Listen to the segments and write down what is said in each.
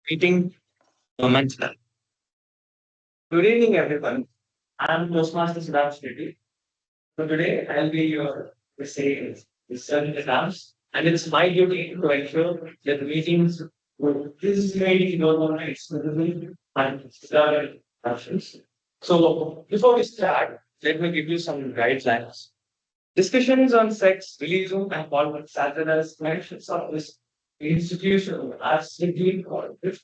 Meeting moments. Good evening, everyone. I'm Toastmasters Vidyapeetham. So today I'll be your serving the dance, and it's my duty to ensure that the meetings this meeting goes on exclusively and start options. So before we start, let me give you some guidelines. Discussions on sex, religion, and politics, as well as mentions of this institution, are strictly recorded.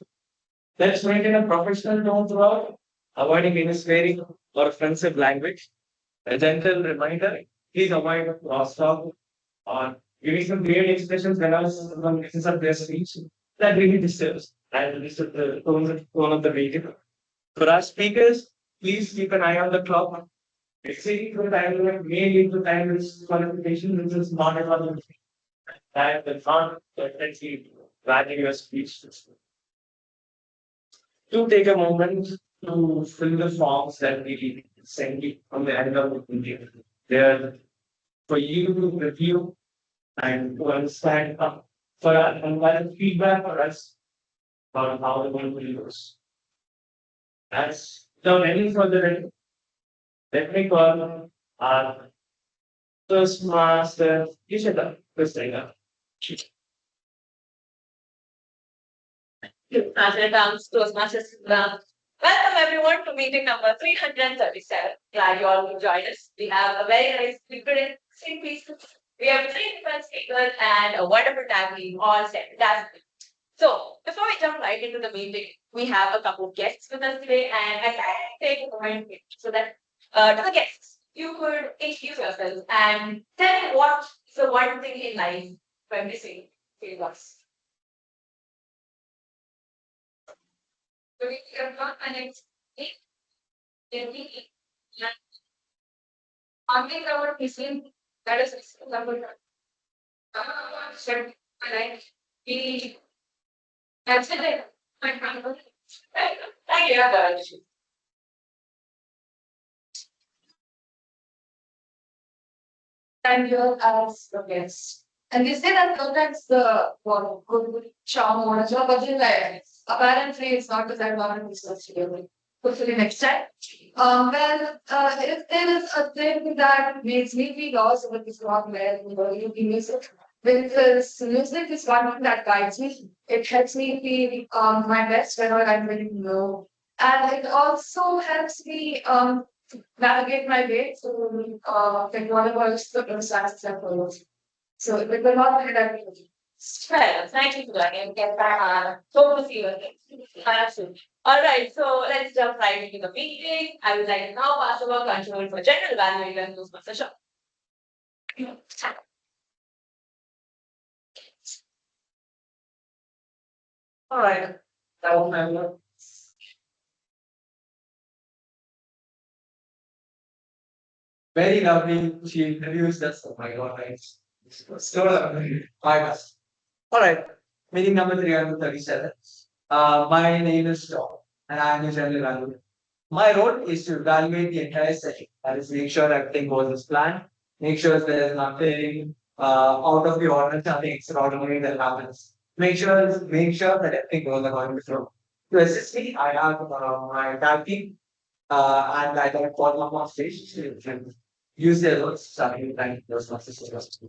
Let's maintain a professional tone throughout, avoiding any swearing or offensive language. A gentle reminder, please avoid crosstalk or giving some weird expressions whenever someone mixes up their speech. That really disturbs and disturbs the tone of the meeting. For our speakers, please keep an eye on the clock. Exceeding the time limit may lead to time disqualification, which is not a problem. That will not perfectly value your speech. Do take a moment to fill the forms that we send you from the end of the meeting. They're for you to review and to understand for and provide feedback for us about how the one will use. As without any further ado, let me call our first master, Ishita Christina. Comes Toastmasters. Welcome everyone to meeting number 337. Glad you all could join us. We have a very nice interesting piece. We have three different speakers and a wonderful time being all set. That's it. So before we jump right into the meeting, we have a couple of guests with us today, and I can take a moment so that to the guests, you could introduce yourselves and tell me what is the one thing in life we're missing in us. So we have got an experience in the something our missing that is number said like we that's it. Thank you, guys. And you as the guest. And they say that sometimes the what good charm or job, but then like apparently it's not because I want to research together. Hopefully next time. If there is a thing that makes me feel lost with this rock where you be music, because music is one thing that guides me. It helps me feel my best whenever I'm really low. And it also helps me navigate my way through like whatever circumstances I follow. So it will not be that easy. Well, thank you for that. And get back on. Hope to see you again. Absolutely. All right, so let's jump right into the meeting. I would like to now pass over control for general evaluation and those session. All right. That was my very lovely. She introduced us. Oh my god, thanks. So lovely. Hi, guys. All right. Meeting number 337. My name is Tom, and I'm a general evaluator. My role is to evaluate the entire session. That is, make sure everything goes as planned, make sure there's nothing out of the order, nothing extraordinary that happens. Make sure that everything goes according to flow. To assist me, I have my tag team, and I got call them on stage to use their roles, starting with thank those masters.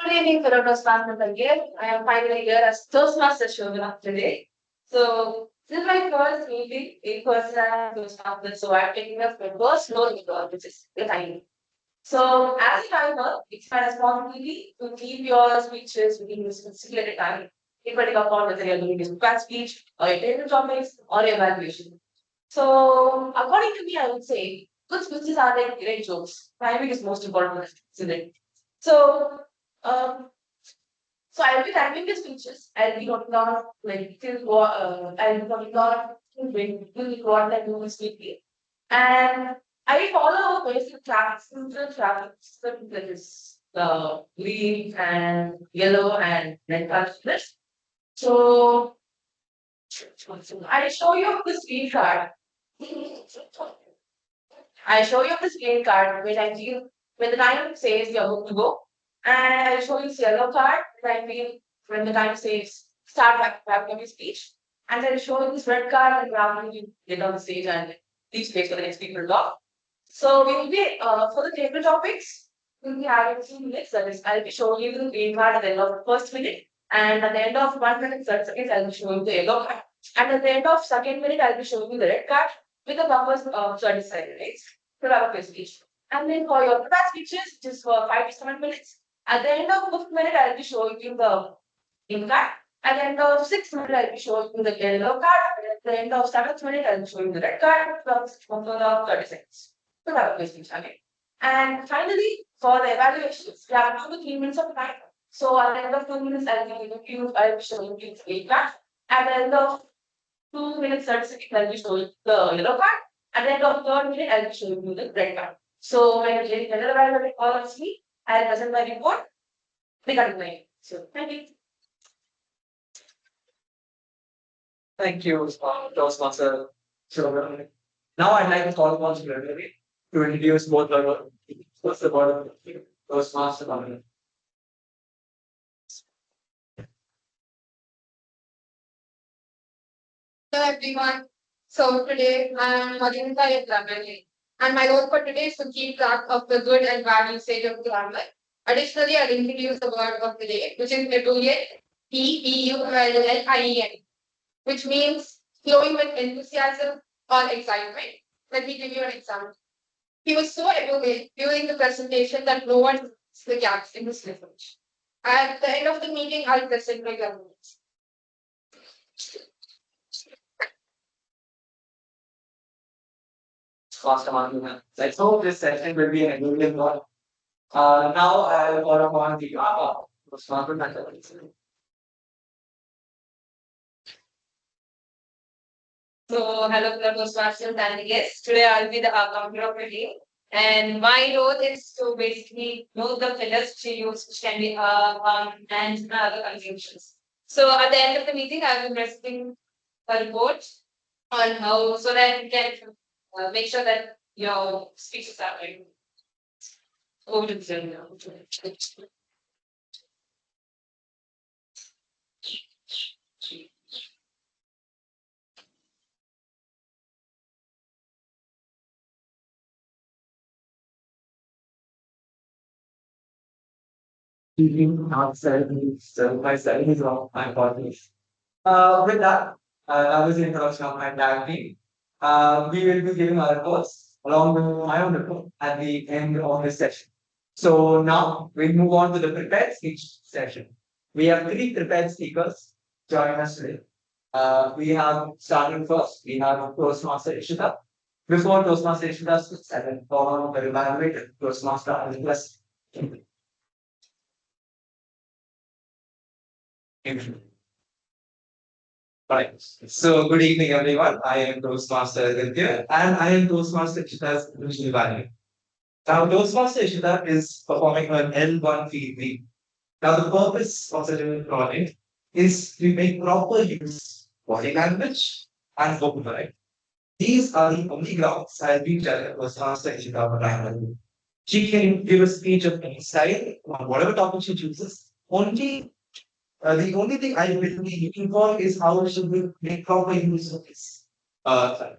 Good evening, fellow Toastmasters again. I am finally here as Toastmaster Shobana today. So this is my first meeting in person as Toastmaster. So I'm taking up my first role in God, which is the time. So as a timer, it's my responsibility to keep your speeches within this stipulated time, depending upon whether you're doing a squad speech or your technical topics or your evaluation. So according to me, I would say good speeches are like great jokes. Timing is most important, isn't it? So um, so I'll be typing the speeches. I'll be noting down like I'll be noting down till what I do this weekly. And I follow a basic traffic, simple traffic system that is the green and yellow and red color. So I show you the screen card. I show you the screen card when I feel when the time says you're good to go. And I show you this yellow card when I feel when the time says start wrapping up your speech. And then I show you this red card and when you get on the stage and leave space for the next people to talk. So we will be for the table topics, we'll be having 2 minutes. That is, I'll be showing you the green card at the end of the first minute. And at the end of 1 minute, 30 seconds, I'll be showing you the yellow card. And at the end of second minute, I'll be showing you the red card with the buffers 30 seconds to wrap up your speech. And then for your prepared speeches, which is for 5 to 7 minutes, at the end of fifth minute, I'll be showing you the green card. At the end of sixth minute, I'll be showing you the yellow card. At the end of seventh minute, I'll be showing you the red card for the 30 seconds to wrap up your speech again. And finally, for the evaluations, we have 2 to 3 minutes of time. So at the end of 2 minutes, I'll be showing you the green card. At the end of 2 minutes, 30 seconds, I'll be showing the yellow card. At the end of third minute, I'll be showing you the red card. So when the general evaluator calls me, I'll present my report regarding my. So thank you. Thank you, Toastmaster. So now I'd like to call upon Secretary to introduce both the first about Toastmaster. Hello everyone. So today I am Amrita Vidyapeetham, and my role for today is to keep track of the good and bad usage of grammar. Additionally, I'll introduce the word of the day, which is ebullient, P-E-U-L-L-I-E-N, which means flowing with enthusiasm or excitement. Let me give you an example. He was so ebullient during the presentation that no one missed the gaps in his language. At the end of the meeting, I'll present my governance. Let's hope this session will be an amazing one. Now I'll call upon the Toastmaster. So, hello, Toastmasters and guests. Today I'll be the accountant of the day. And my role is to basically know the pillars to use, which can be and other conjunctions. So, at the end of the meeting, I'll be presenting a report on how, so that you can make sure that your speeches are right. Over to the seminar. Myself is wrong. My apologies. With that, that was the introduction of my tag team. We will be giving our reports along with my own report at the end of this session. So now we move on to the prepared speech session. We have 3 prepared speakers joining us today. We have starting first, we have Toastmaster Ishita. Before Toastmaster Ishita speaks, I will call on the evaluator, Toastmaster Amrita. Right. So, good evening, everyone. I am Toastmaster Vidya, and I am Toastmaster Ishita's original value. Now, Toastmaster Ishita is performing an L1 field week. Now, the purpose of such a project is to make proper use of body language and vocabulary. These are the only grounds I'll be telling Toastmaster Ishita primarily. She can give a speech of any style on whatever topic she chooses. The only thing I will be looking for is how she will make proper use of this, or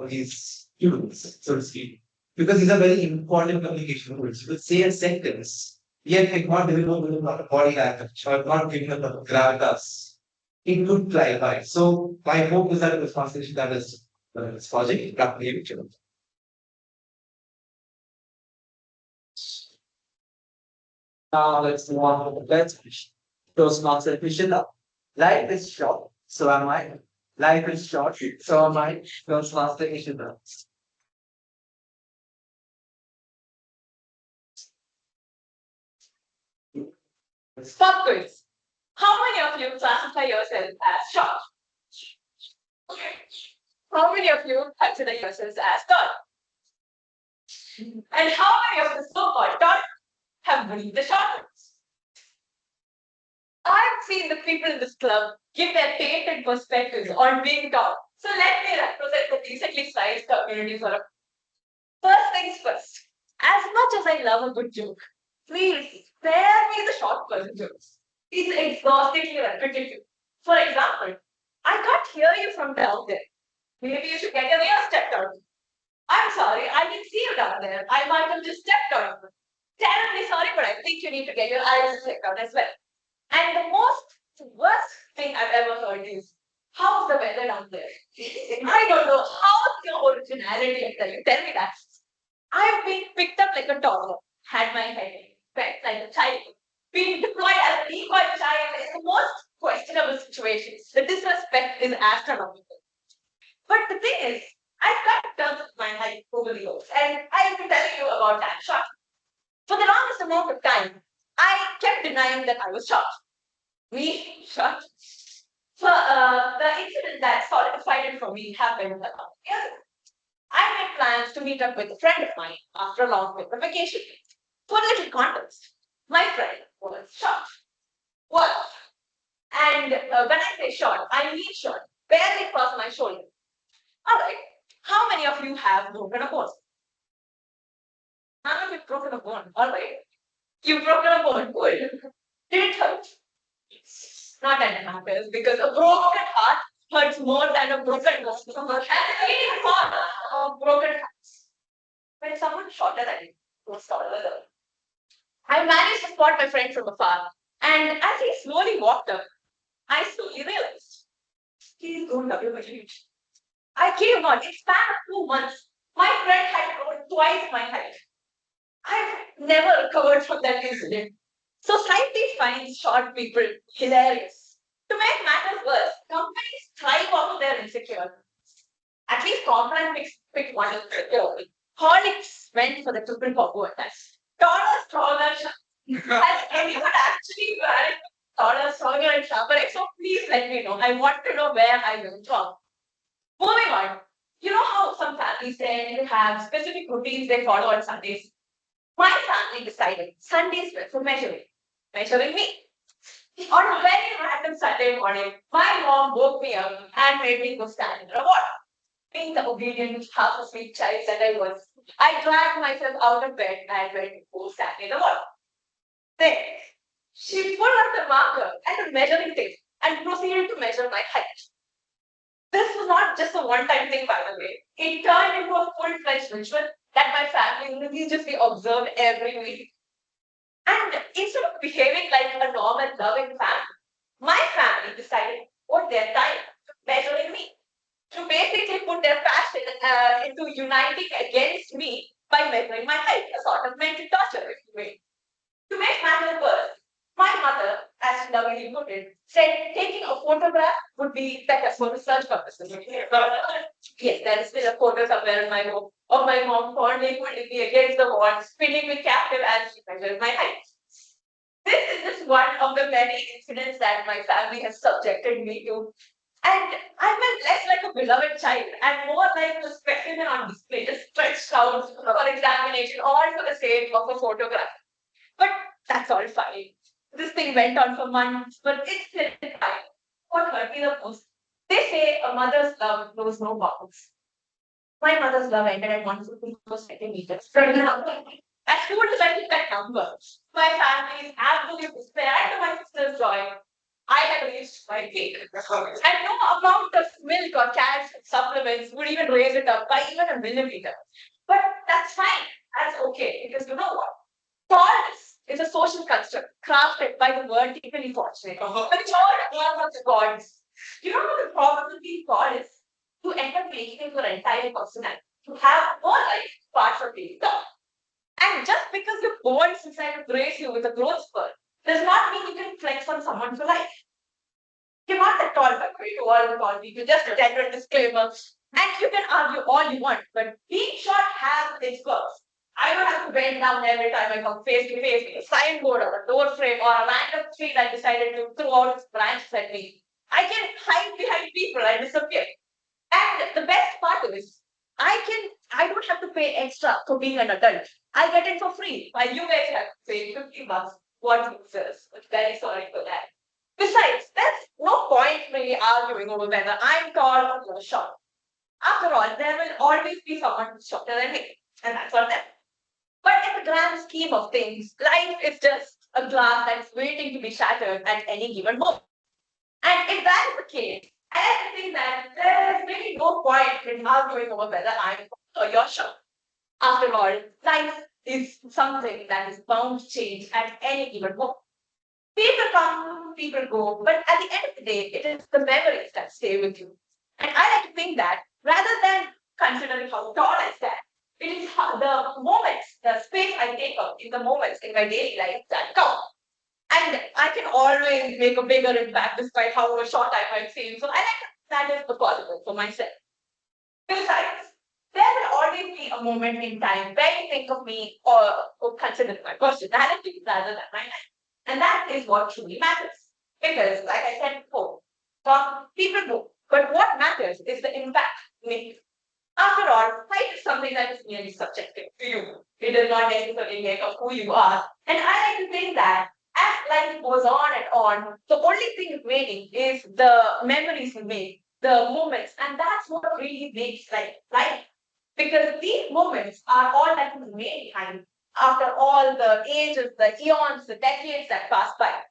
these tools, so to speak. Because these are very important communication tools. You will say a sentence, yet it not deliver with a lot of body language or not giving a lot of gravitas. It could fly by. So my hope is that the translation that is this project can be achieved. Now let's move on to the third speech. Toastmaster Ishita. Life is short, so am I. Life is short, so am I. Toastmaster Ishita. Stop quiz. How many of you classify yourself as short? How many of you consider yourselves as tall? And how many of the so-called tall have bullied the short ones? I'm seen the people in this club give their painted perspectives on being tall. So let me represent the recently sized community for a first things first. As much as I love a good joke, please spare me the short person jokes. It's exhaustingly repetitive. For example, I can't hear you from down there. Maybe you should get your ears checked out. I'm sorry, I didn't see you down there. I might have just stepped on you. Terribly sorry, but I think you need to get your eyes checked out as well. And the worst thing I've ever heard is, how's the weather down there? I don't know. How's your originality? I tell you. Tell me that. I've been picked up like a toddler, had my head bent like a child, being deployed as a decoy child in the most questionable situations. The disrespect is astronomical. But the thing is, I've got terms with my height over the years, and I've been telling you about that short. For the longest amount of time, I kept denying that I was short. Me, short. So the incident that solidified it for me happened a couple of years ago. I made plans to meet up with a friend of mine after a long winter vacation. For a little context, my friend was short. Well, and when I say short, I mean short, barely cross my shoulder. All right, how many of you have broken a bone? None of you broken a bone. All right, you've broken a bone. Good. Did it hurt? Not that it matters because a broken heart hurts more than a broken bone. And the leading cause of broken hearts when someone shorter than you was taller than them. I managed to spot my friend from afar, and as he slowly walked up, I slowly realized he's grown double my age. I kid you not, in span of 2 months, my friend had grown twice my height. I've never recovered from that incident. Society finds short people hilarious. To make matters worse, companies thrive off of their insecurities. At least Complan picked one insecure. Horlicks went for the triple combo test. Taller, stronger, has anyone actually tried taller, stronger, and sharper? So please let me know. I want to know where I went wrong. Moving on. You know how some families tend to have specific routines they follow on Sundays? My family decided Sundays were for measuring me. On a very random Sunday morning, my mom woke me up and made me go stand in the water. Being the obedient, half asleep child that I was, I dragged myself out of bed and went to go stand in the water. Then, she pulled out the marker and a measuring tape and proceeded to measure my height. This was not just a one-time thing, by the way. It turned into a full-fledged ritual that my family religiously observed every week. And instead of behaving like a normal, loving family, my family decided to put their time measuring me, to basically put their passion into uniting against me by measuring my height, a sort of mental torture, if you will. To make matters worse, my mother, as she lovingly put it, said taking a photograph would be better for research purposes. Yes, there is still a photo somewhere in my home of my mom fondly putting me against the wall, spinning me captive as she measured my height. This is just one of the many incidents that my family has subjected me to. And I felt less like a beloved child and more like a specimen on display, just stretched out for examination, all for the sake of a photograph. But that's all fine. This thing went on for months, but it's still fine. What hurt me the most? They say a mother's love knows no bounds. My mother's love ended at 154 centimeters. As soon as I hit that number, my family's absolute despair and my sister's joy, I had reached my peak. And no amount of milk or calcium supplements would even raise it up by even a millimeter. But that's fine. That's okay. Because you know what? Tallness is a social construct crafted by the vertically fortunate. But you're one of the gods. You know what the problem with being tall is? To end up making your entire personality. To have more life apart from being tall. And just because you're born inside to grace you with a growth spurt does not mean you can flex on someone for life. You're not that tall, by the way, to all the tall people. Just a general disclaimer. And you can argue all you want, but being short has its perks. I don't have to bend down every time I come face to face with a signboard or a door frame or a random tree that decided to throw out its branches at me. I can hide behind people and disappear. And the best part is, I don't have to pay extra for being an adult. I get it for free, while you guys have to pay $50. What users? I'm very sorry for that. Besides, arguing over whether I'm tall or you're short. After all, there will always be someone who's shorter than me, and that's for them. But in the grand scheme of things, life is just a glass that's waiting to be shattered at any given moment. And if that is the case, I think that there is really no point in arguing over whether I'm tall or you're short. After all, life is something that is bound to change at any given moment. People come, people go, but at the end of the day, it is the memories that stay with you. And I like to think that rather than considering how tall I stand, it is the moments, the space I take up in the moments in my daily life that count. And I can always make a bigger impact despite how short I might seem. So I like that is the possible for myself. Besides, there will always be a moment in time where you think of me or consider my personality rather than my height. And that is what truly matters. Because, like I said before, some people go, but what matters is the impact you make. After all, height is something that is merely subjective to you. It does not necessarily make up who you are. And I like to think that as life goes on and on, the only thing remaining is the memories you make, the moments, and that's what really makes life. Because these moments are all that will remain behind after all the ages, the eons, the decades that pass by.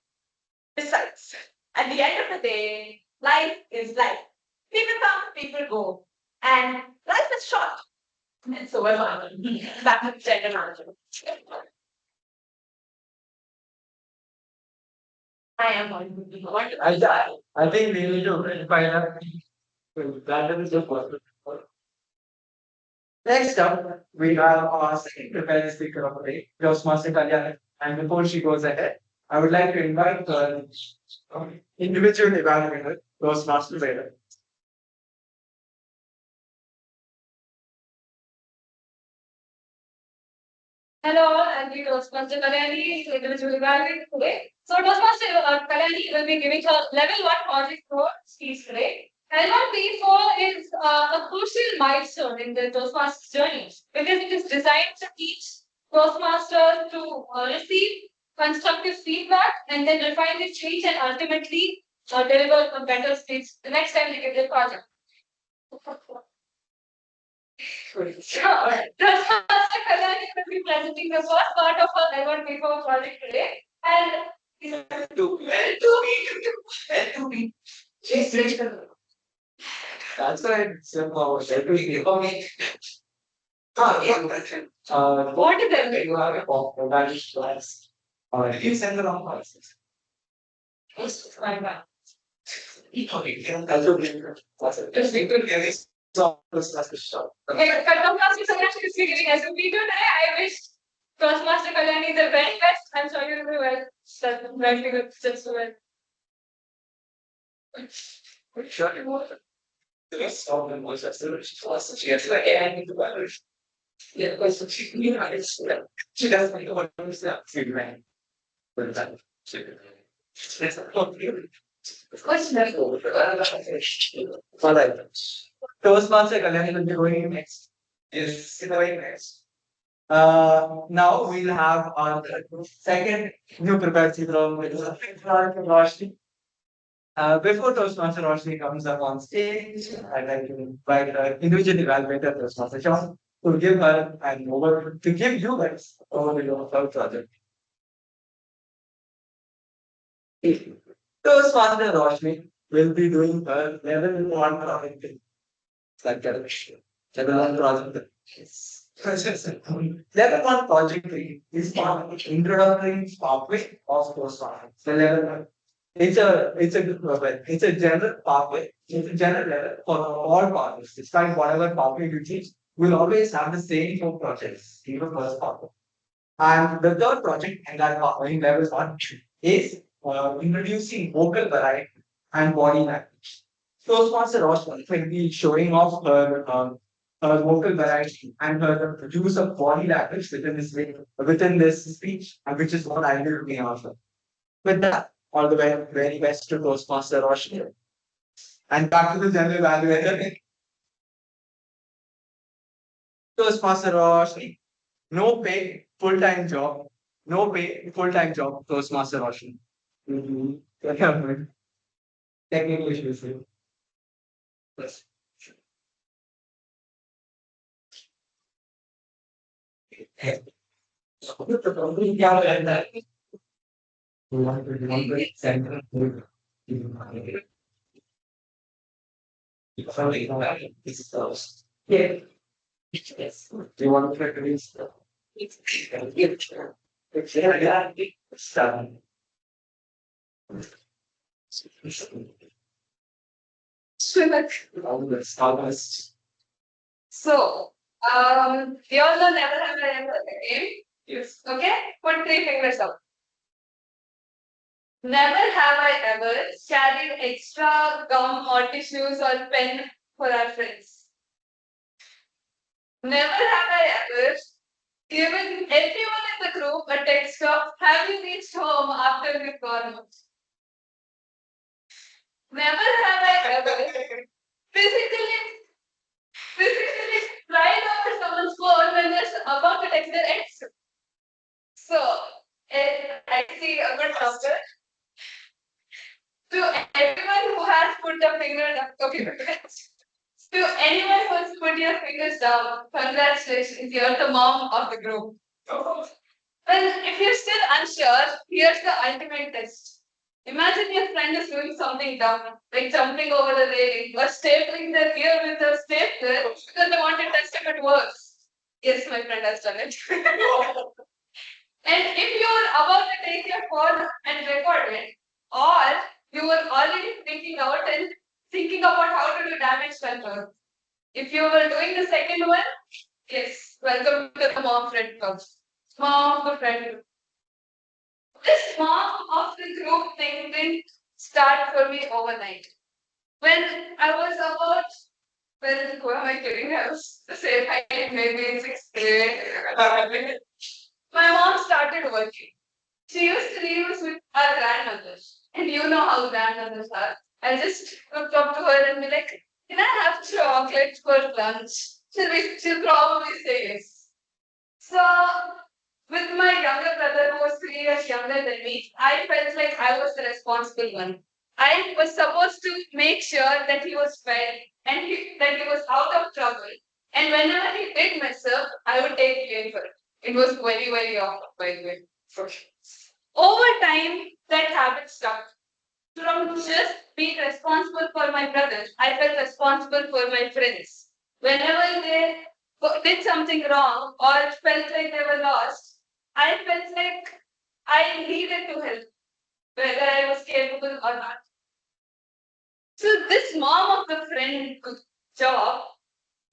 Besides, at the end of the day, life is life. People come, people go, and life is short. And so we're back to gender management. I am going to be wonderful. I think we need to verify that. That is the question. Next up, we have our second prepared speaker of the day, Toastmaster Kalyani. And before she goes ahead, I would like to invite the individual evaluator, Toastmaster Vader. Hello, I'm the Toastmaster Kalyani, individual evaluator today. So Toastmaster Kalyani will be giving her level 1 project for speech today. L1P4 is a crucial milestone in the Toastmasters journey because it is designed to teach Toastmasters to receive constructive feedback and then refine the speech and ultimately deliver a better speech the next time they give their project. Toastmaster Kalyani will be presenting the first part of her L1P4 project today. And L2P. That's right. So, What is it? you have a form that is class. You send the wrong policies. It's fine, fine. Just need to get this song. Okay, Toastmaster Kalyani is giving SOP today. I wish Toastmaster Kalyani the very best. I'm sure you'll do well. Very good. Just well. Sure, you want it. The rest of them was a solution to us. She has like, I need to balance. Yeah, because she doesn't know what to say. She ran. But that, that's not really. What's next? Alright. Toastmaster Kalyani will be going next. Yes, going next. Now we'll have our second new prepared from Roshni. Before Toastmaster Roshni comes up on stage, I'd like to invite our individual evaluator, Toastmaster Sean, to give her an over to give you guys overview of our project. Toastmaster Roshni will be doing her level 1 project. Like that. Level 1 project. Yes. Level 1 project is part of the introductory pathway of Toastmaster. The level 1. It's a general pathway. It's a general level for all partners. Despite whatever pathway you teach, we'll always have the same 4 projects in the first pathway. And the third project in that pathway, in level 1, is introducing vocal variety and body language. Toastmaster Roshni will be showing off her vocal variety and her use of body language within this speech, and which is what I will be looking after. With that, all the very best to Toastmaster Roshni. And back to the general evaluator. Toastmaster Roshni. No pay, full-time job. No pay, full-time job, Toastmaster Roshni. Technical issues. Yes. क्या रहता है? Center. Yeah. Yes. Do you want to introduce the So, we all know never have I ever game. Yes. Okay? Put three fingers up. Never have I ever carried extra gum or tissues or pen for our friends. Never have I ever given everyone in the group a text of, have you reached home after we've gone out? Never have I ever physically slide over someone's phone when they're about to text their ex. So, I see a good number. To everyone who has put the finger down, okay, to anyone who has put your fingers down, congratulations, you're the mom of the group. Well, if you're still unsure, here's the ultimate test. Imagine your friend is doing something dumb, like jumping over the railing or stapling their ear with a stapler because they want to test if it works. Yes, my friend has done it. And if you're about to take your phone and record it, or you were already freaking out and thinking about how to do damage control. If you were doing the second one, yes, welcome to the mom friend club. Mom of the friend group. This mom of the group thing didn't start for me overnight. When I was about, well, who am I kidding? I was the same height, maybe in sixth grade. My mom started working. She used to leave us with our grandmothers. And you know how grandmothers are. I just looked up to her and be like, can I have chocolate for lunch? She'll probably say yes. So, with my younger brother who was 3 years younger than me, I felt like I was the responsible one. I was supposed to make sure that he was fed and that he was out of trouble. And whenever he did mess up, I would take blame for it. It was very, very awkward, by the way. For sure. Over time, that habit stuck. From just being responsible for my brothers, I felt responsible for my friends. Whenever they did something wrong or felt like they were lost, I felt like I needed to help, whether I was capable or not. So this mom of the friend job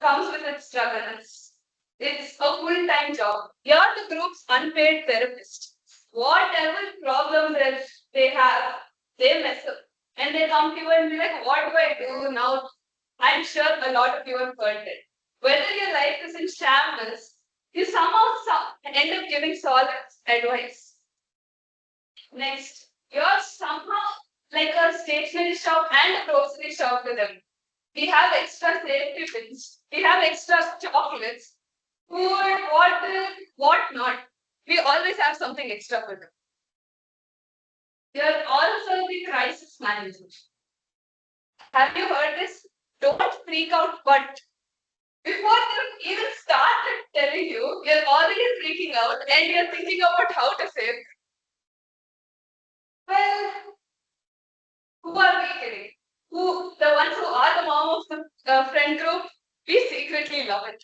comes with its struggles. It's a full-time job. You're the group's unpaid therapist. Whatever problem that they have, they mess up. And they come to you and be like, what do I do now? I'm sure a lot of you have heard it. Whether your life is in shambles, you somehow end up giving solid advice. Next, you're somehow like a stationery shop and a grocery shop to them. We have extra safety pins. We have extra chocolates, food, water, whatnot. We always have something extra for them. You're also the crisis manager. Have you heard this? Don't freak out, but before they even started telling you, you're already freaking out and you're thinking about how to save. Well, who are we kidding? Who the ones who are the mom of the friend group? We secretly love it.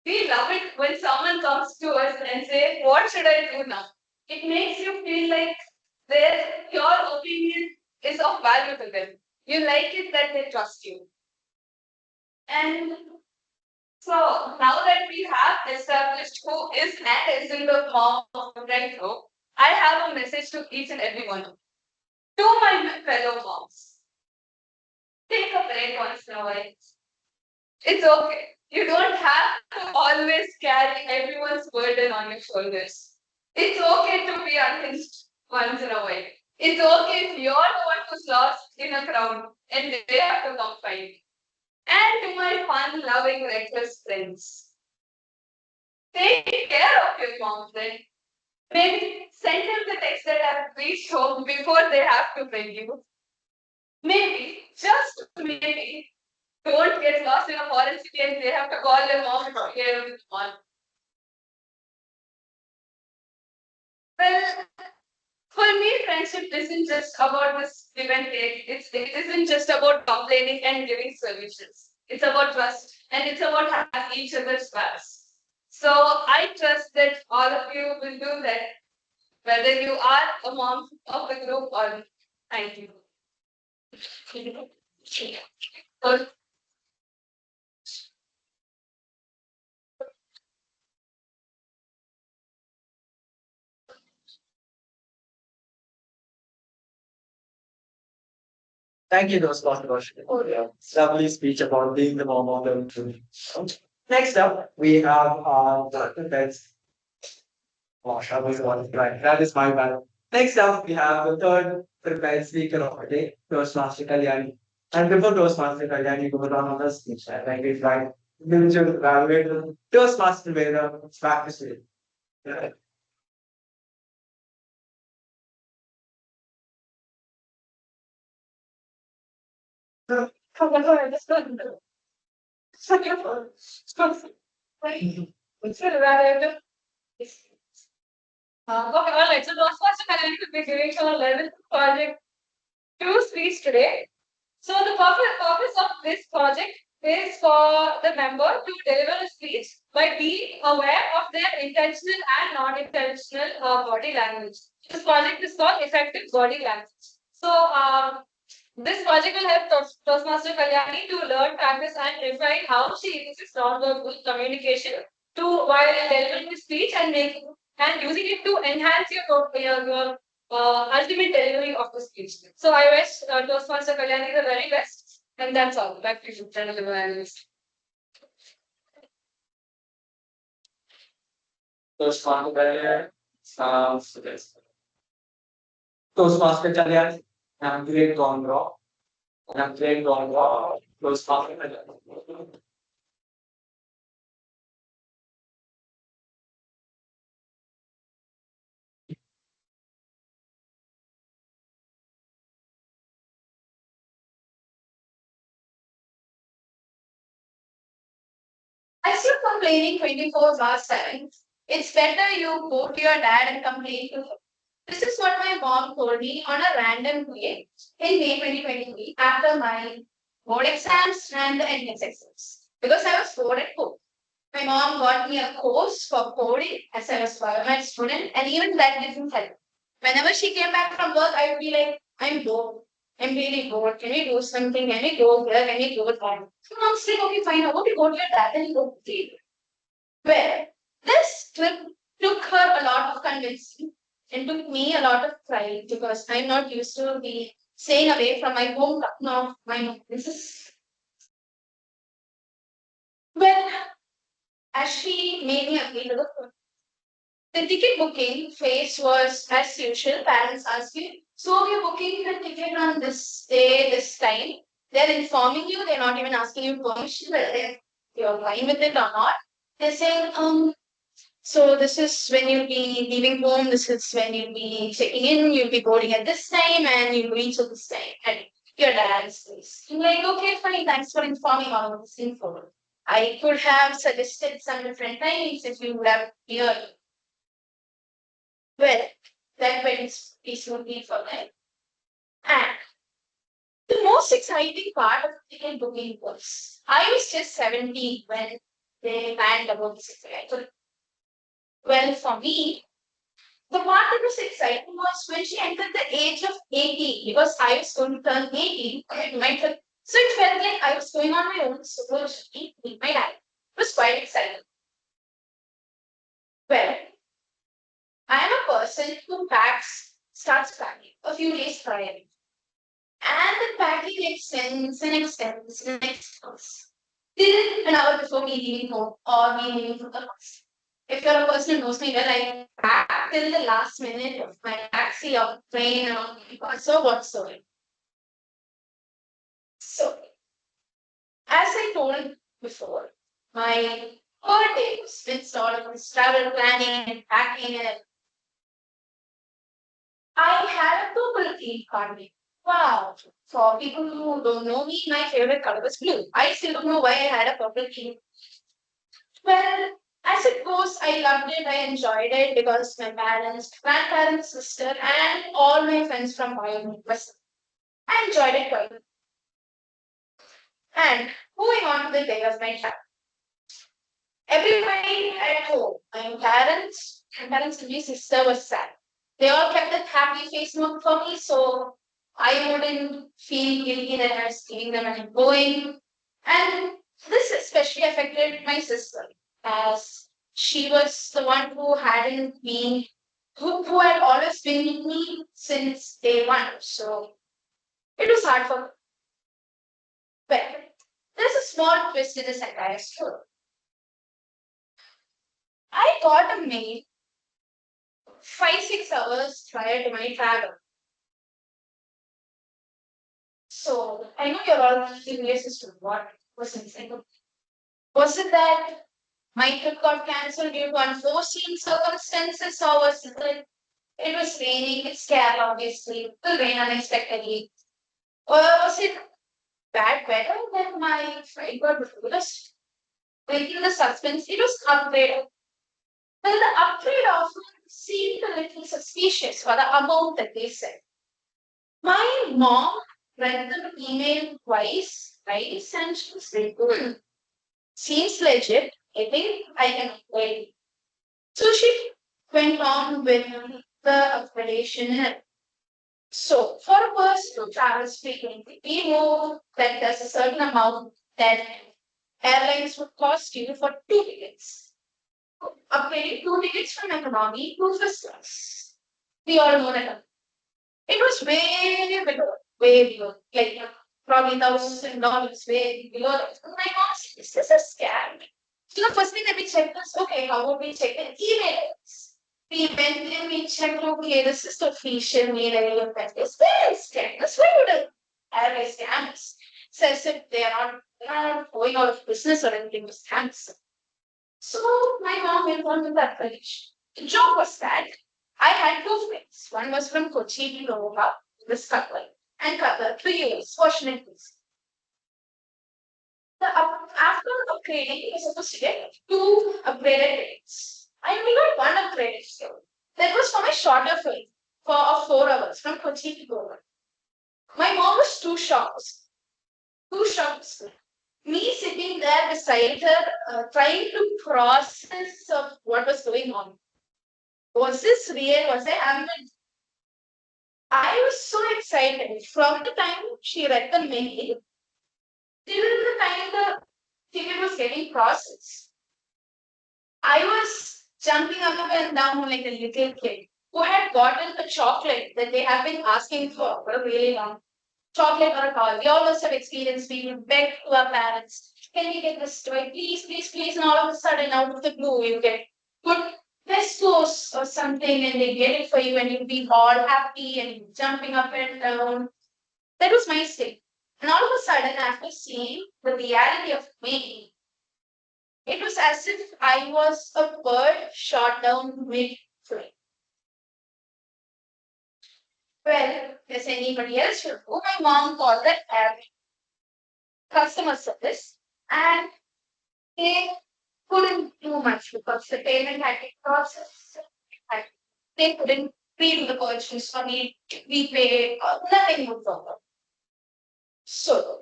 We love it when someone comes to us and say, "What should I do now?" It makes you feel like your opinion is of value to them. You like it that they trust you. And so now that we have established who is and isn't the mom of the friend group, I have a message to each and every one of you. To my fellow moms, take a break once in a while. It's okay. You don't have to always carry everyone's burden on your shoulders. It's okay to be unhinged once in a while. It's okay if you're the one who's lost in a crowd and they have to come find you. And to my fun, loving, reckless friends, take care of your mom then. Maybe send them the text that I've reached home before they have to bring you. Maybe, just maybe, don't get lost in a foreign city and they have to call their mom and take care of the mom. Well, for me, friendship isn't just about this give and take. It isn't just about complaining and giving solutions. It's about trust and it's about having each other's backs. So I trust that all of you will do that, whether you are a mom of the group or not. Thank you. So, Thank you, Roshni. Oh, yeah. Lovely speech about being the mom of the group. Next up, we have the pets. Gosh, I was one right. That is my bad. Next up, we have the third prepared speaker of the day, Toastmaster Kalyani. And before Toastmaster Kalyani goes on the speech, I think it's right. You should evaluate the Toastmaster way the practice it. Yeah. Come on, let's go. Okay, all right. So, Ghostbusters Academy will be giving our 11th project 2 speech today. So, the purpose of this project is for the member to deliver a speech by being aware of their intentional and non-intentional body language. This project is called Effective Body Language. So, this project will help Toastmaster Kalyani to learn, practice, and refine how she uses non-verbal communication to while delivering the speech and making and using it to enhance your ultimate delivery of the speech. So I wish Toastmaster Kalyani the very best, and that's all. Back to you, General Analyst. Toastmaster Kalyani. Yes. Toastmaster Kalyani. I'm great gone raw. And I'm great gone raw. Toastmaster Kalyani. As you're complaining 24/7, it's better you go to your dad and complain to him. This is what my mom told me on a random day in May 2023 after my board exams and the NS exams. Because I was bored at home. My mom got me a course for coding as I was a biomed student, and even that didn't help. Whenever she came back from work, I would be like, I'm bored. I'm really bored. Can we do something? Can we go here? Can we go there? So mom's like, okay, fine. I want to go to your dad and go to you. Well, this trip took her a lot of convincing and took me a lot of pride because I'm not used to be staying away from my hometown of my this is well as she made me agree to the ticket booking phase was as usual. Parents ask you, so we're booking the ticket on this day, this time. They're informing you, they're not even asking you permission, whether you're fine with it or not. They're saying, so this is when you'll be leaving home, this is when you'll be checking in, you'll be boarding at this time, and you'll reach at this time at your dad's place. I'm like, okay, fine, thanks for informing all of this info. I could have suggested some different timings if you would have cleared. Well, that went peacefully for them. And the most exciting part of the ticket booking was I was just 17 when they planned about this exciting. Well, for me, the part that was exciting was when she entered the age of 18, because I was going to turn 18. So it felt like I was going on my own solo journey with my dad. It was quite exciting. Well, I am a person who starts packing a few days prior. And the packing extends and extends and extends. Till an hour before me leaving home or me leaving from the house. If you're a person who knows me well, I pack till the last minute of my taxi or train or bus or whatsoever. So, as I told before, my whole day was spent sort of this travel planning and packing, and I had a purple theme card. Wow. For people who don't know me, my favorite color was blue. I still don't know why I had a purple theme. Well, as it goes, I loved it. I enjoyed it because my parents, grandparents, sister, and all my friends from Coimbatore was. I enjoyed it quite. And moving on to the day of my child. Everybody at home, my parents and my sister was sad. They all kept a happy face note for me, so I wouldn't feel guilty that I was giving them and going. And this especially affected my sister, as she was the one who hadn't been, who had always been with me since day one. So it was hard for her. But there's a small twist in this entire story. I got a mail 5 6 hours prior to my travel. So I know you're all curious as to what was inside. Was it that my trip got cancelled due to unforeseen circumstances, or was it that it was raining? It's Kerala, obviously. It will rain unexpectedly. Or was it bad weather that my flight got reversed? Breaking the suspense, it was upgrade. Well, the upgrade offer seemed a little suspicious for the amount that they said. My mom read the email twice, and she was like, seems legit. I think I can wait. So she went on with the upgradation. So for a person who travels frequently, we know that there's a certain amount that airlines would cost you for 2 tickets. Upgrading 2 tickets from economy to first class. We all know that. It was way below, like probably $1,000, way below that. And my mom said, "Is this a scam?" So the first thing that we checked was, okay, how would we check the emails? We went in, we checked, okay, this is the official mail ID of that. It's very scam. That's why would a airline scam us? Says if they are not going out of business or anything to scam us. So my mom went on with that explanation. The joke was that I had two friends. One was from Kochi to Nova, this couple, and couple 3 years, fortunately. After upgrading, we were supposed to get two upgraded rates. I only got one upgraded still. That was for my shorter flight for of 4 hours from Kochi to Goa. My mom was too shocked. Too shocked. Me sitting there beside her, trying to process of what was going on. Was this real? Was I was so excited from the time she read the mail till the time the ticket was getting processed. I was jumping up and down like a little kid who had gotten a chocolate that they have been asking for a really long chocolate or a toy. We all must have experienced being begged to our parents, can you get this toy? Please, please, please. And all of a sudden, out of the blue, you get good pesos or something, and they get it for you, and you'll be all happy and you're jumping up and down. That was my state. And all of a sudden, after seeing the reality of me, it was as if I was a bird shot down mid flight. Well, as anybody else should do, my mom called the air customer service, and they couldn't do much because the payment had been processed. And they couldn't redo the purchase or repay or nothing would work. So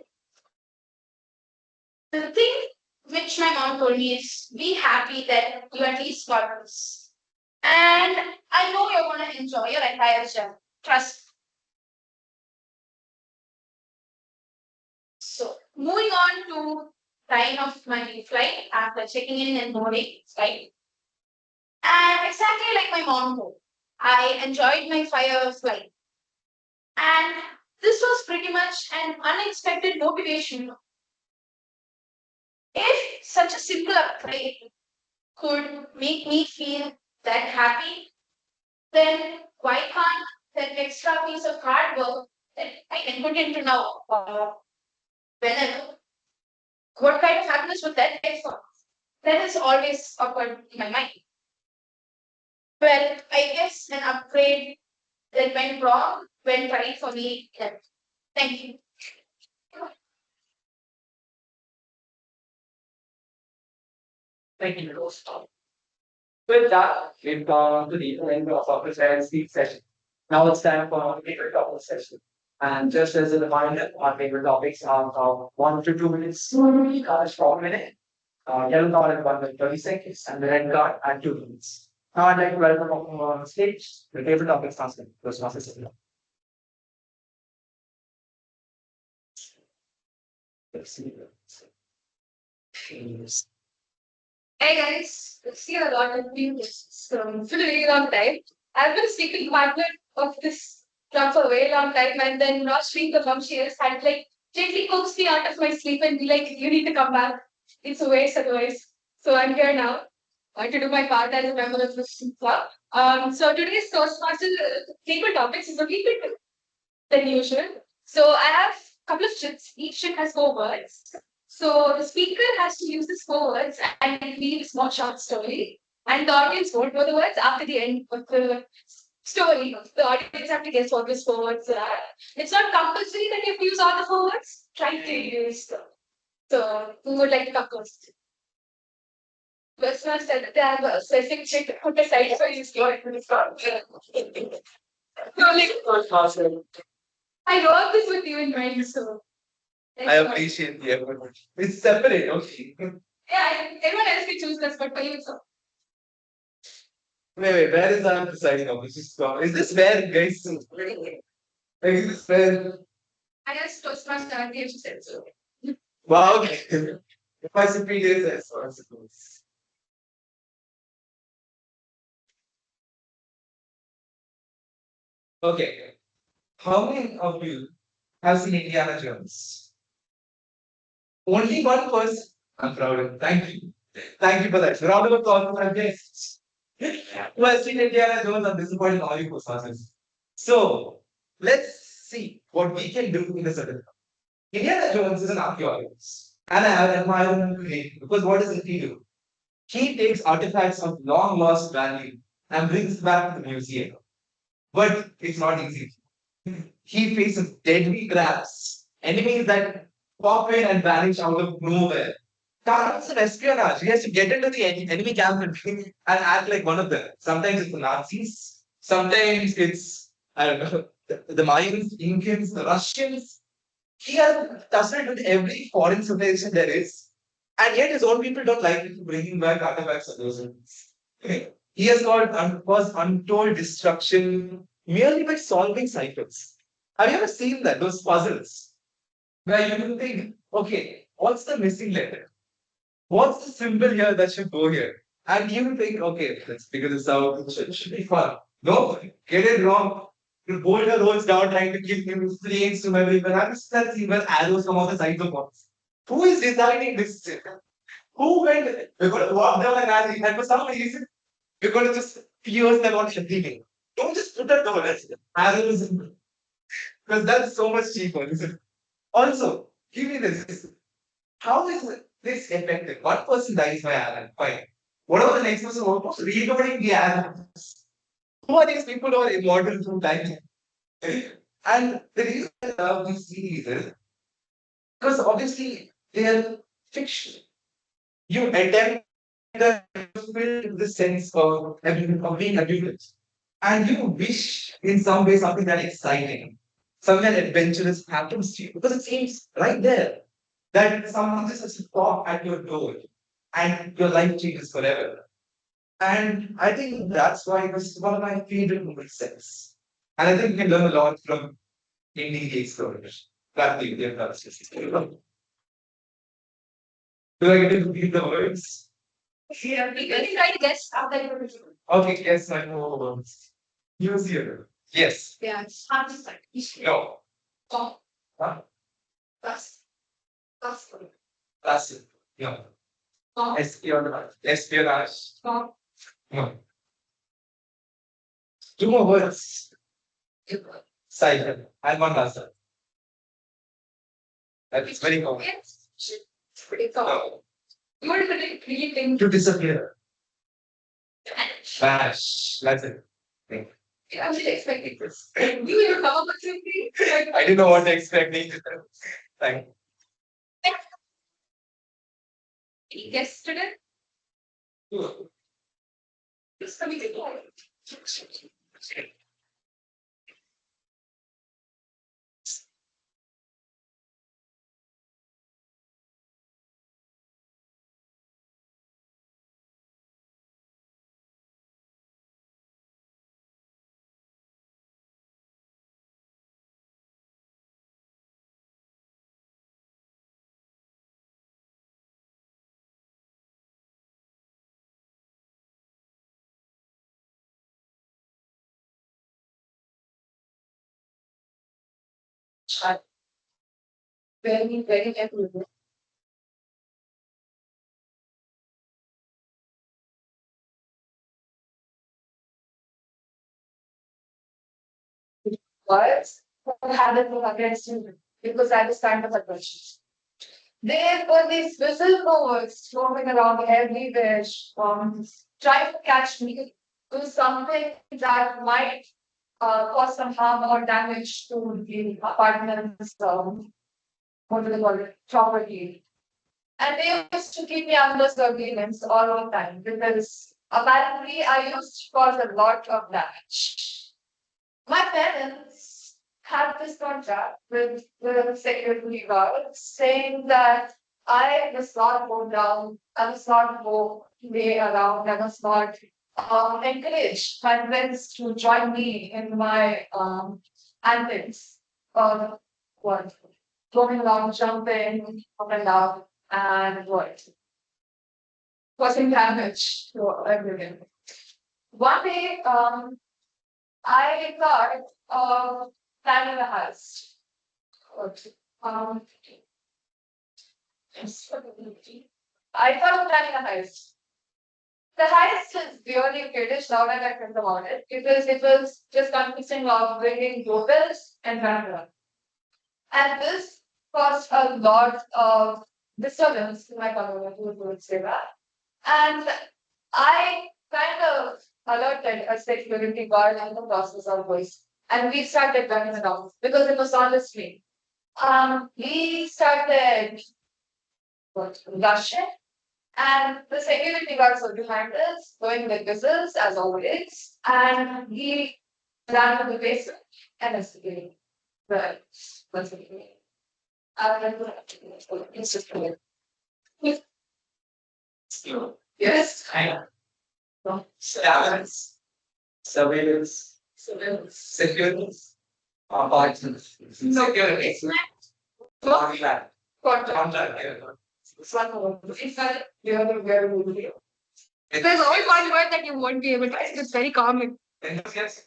the thing which my mom told me is be happy that you at least got this. And I know you're gonna enjoy your entire journey. Trust. So moving on to time of my flight after checking in and boarding flight. And exactly like my mom told, I enjoyed my 5 hour flight. And this was pretty much an unexpected motivation. If such a simple upgrade could make me feel that happy, then why can't that extra piece of hard work that I can put into now whenever? What kind of happiness would that get for? That has always occurred in my mind. Well, I guess an upgrade that went wrong went right for me. Thank you. Thank you, Roshni. With that, we've gone to the end of our prepared speak session. Now it's time for our favorite topic session. And just as a reminder, our favorite topics are 1 to 2 minutes, each for a minute, yellow card at 1 minute 30 seconds, and the red card at 2 minutes. Now I'd like to welcome on stage the favorite topics master, Toastmasters. Let's see. Hey guys, it's been a lot of people for a very long time. I've been speaking partner of this club for a very long time, and then Roshni, the mom she has had like gently coax me out of my sleep and be like, "You need to come back. It's a waste otherwise." So I'm here now to do my part as a member of this club. So today's Toastmaster table topics is a little bit than usual. So I have a couple of shits. Each shit has 4 words. So the speaker has to use these 4 words and read a small short story. And the audience won't know the words after the end of the story. The audience have to guess what these 4 words are. It's not compulsory that you have to use all the 4 words. Try to use them. So who would like to come first? First one said that they have a specific shit put aside for you. No, like, I wrote this with you in mind, so. I appreciate the effort. It's separate, okay. Yeah, everyone else can choose this, but for you, so. Wait, where is our deciding of this? Is this fair, guys? Like, is this fair? I guess Toastmaster and the said so. Wow, okay. If my superior says so, I suppose. Okay. How many of you have seen Indiana Jones? Only one person. I'm proud of. Thank you. Thank you for that. Round of applause for my guests. Who has seen Indiana Jones? I'm disappointed in all you Ghostbusters. So let's see what we can do in this other. Indiana Jones is an archaeologist. And I admire him greatly because what does he do? He takes artifacts of long lost value and brings them back to the museum. But it's not easy. He faces deadly traps, enemies that pop in and vanish out of nowhere. It's an espionage. He has to get into the enemy camp and act like one of them. Sometimes it's the Nazis. Sometimes it's, I don't know, the Mayans, Incans, the Russians. He has tussled with every foreign civilization there is. And yet his own people don't like him bringing back artifacts of those ones. He has caused untold destruction merely by solving ciphers. Have you ever seen that? Those puzzles where you can think, okay, what's the missing letter? What's the symbol here that should go here? And you think, okay, let's figure this out. It should be fun. No, get it wrong. You bolt your rolls down trying to give you flames to everywhere. Have you seen where arrows come out the sides of walls? Who is designing this shit? Who went? We're going to walk down an alley, and for some reason, we're going to just pierce them on everything. Don't just put a door. Arrows, because that's so much cheaper. Isn't it? Also, give me this. How is this effective? One person dies by Alan. Fine. What about the next person almost reloading the Alan? Who are these people who are immortal through time? And the reason I love these series is because obviously they are fiction. You attempt to feel the sense of being adults. And you wish in some way something that exciting, something that adventurous happens to you because it seems right there that someone just has to stop at your door and your life changes forever. And I think that's why this is one of my favorite movie sets. And I think we can learn a lot from Indie the Explorers. That thing, they've done. Do I get to repeat the words? Yeah, we can try to guess after you. Okay, guess my words. Use here. Yes. Yeah, it's hard to start. No. Oh, Huh? that's that's good. That's it. No. Oh, Espionage. Espionage. oh, No. Two more words. Silent. And one last one. That's very common. yes. It's pretty cool. No. You want to really think. To disappear. Vash. That's it. Think. I'm really expecting this. You come up with something. I didn't know what to expect. Thank Yesterday, you. it's coming to very, very happy. But I had it against him because I was kind of a question. There were these whistleblowers roaming around everywhere, trying to catch me to something that might cause some harm or damage to the apartment's, what do they call it, property. And they used to keep me under surveillance all the time because apparently I used to cause a lot of damage. My parents had this contract with the security guard saying that I must not go down, I must not go play around, I must not encourage my friends to join me in my antics or what, going around, jumping up and down, and what, causing damage to everything. One day, I thought of planning a house. Um, I thought of planning a heist. The heist is really British now that I think about it because it was just consisting of bringing doorbells and camera. And this caused a lot of disturbance to my community, would say that. And I kind of alerted a security guard and the process of voice. And we started running around because it was on the street. We started rushing, and the security guards were behind us, going with whistles as always. And we ran to the basement and investigated the what's it called? It's just yes. I know. Surveillance. Surveillance. Security. Apartments. No. Security. Contract. Contract. There's always one word that you won't be able to. It's very common. Yes.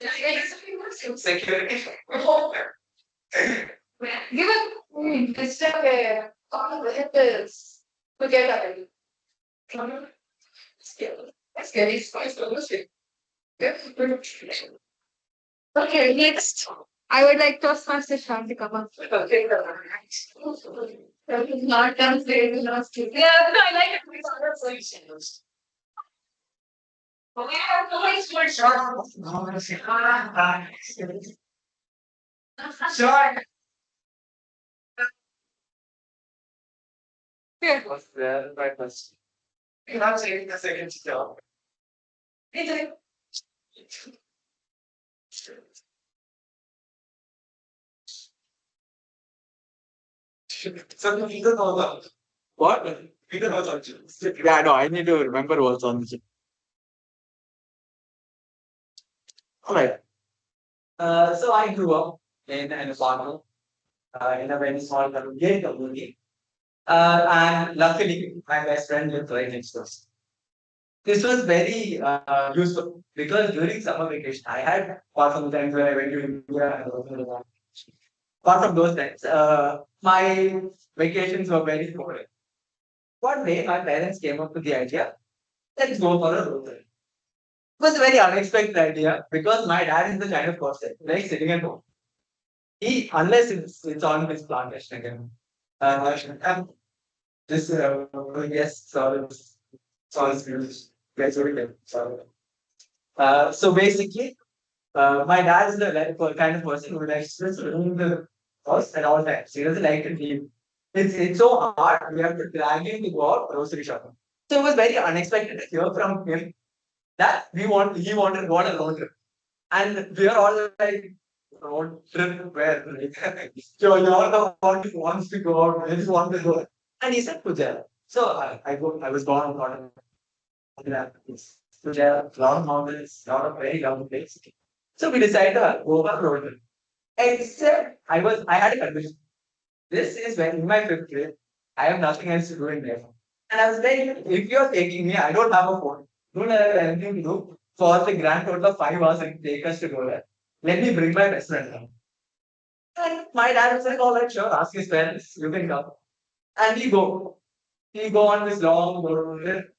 Security. Security. Give it this all the hitters together. Scary spice. Okay, next. I would like Toastmasters fan to come up. Okay, not done saying last week. Yeah, no, I like it. We got solutions. But we have to wait for sure. Sure. Here. What's the right question? You're not saying the second job. So we don't know that. What? We don't know that. Yeah, no, I need to remember what's on the chip. Alright. So I grew up in an apartment in a very small community. And luckily, my best friend lived right next door. This was very useful because during summer vacation, I had apart from the times where I went to India and apart from those times, my vacations were very boring. One day, my parents came up with the idea, let's go for a road trip. It was a very unexpected idea because my dad is the kind of person like sitting at home. Unless it's on his plantation again. This, yes, sorry, sorry, graduated. Sorry. So basically, my dad is the kind of person who likes to room the house at all times. He doesn't like to leave. It's so hard. We have to drag him to go out grocery shopping. So it was very unexpected to hear from him that he wanted to go on a road trip. And we are all like, road trip where? Like, you're the one who wants to go out. I just want to go. And he said Pujara. So I was born on that. Pujara, a lot of mountains, a lot of very lovely places. So we decided to go on a road trip. Except I had a condition. This is when in my fifth grade, I have nothing else to do in life. And I was like, if you're taking me, I don't have a phone. Don't have anything to do for the grand total of 5 hours and take us to go there. Let me bring my best friend along. And my dad was like, all right, sure, ask his parents, you can come. And we go. We go on this long road trip.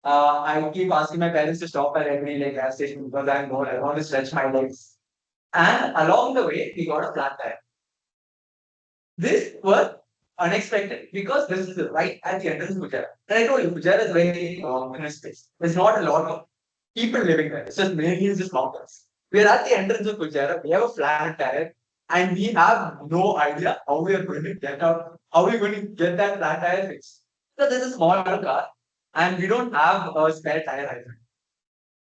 I keep asking my parents to stop at every like gas station because I'm bored. I want to stretch my legs. And along the way, we got a flat tire. This was unexpected because this is right at the entrance of Gujarat. And I told you, Gujarat is very ominous space. There's not a lot of people living there. It's just mainly just mountains. We are at the entrance of Gujarat. We have a flat tire, and we have no idea how we are going to get out. How are we going to get that flat tire fixed? So there's a small car, and we don't have a spare tire either.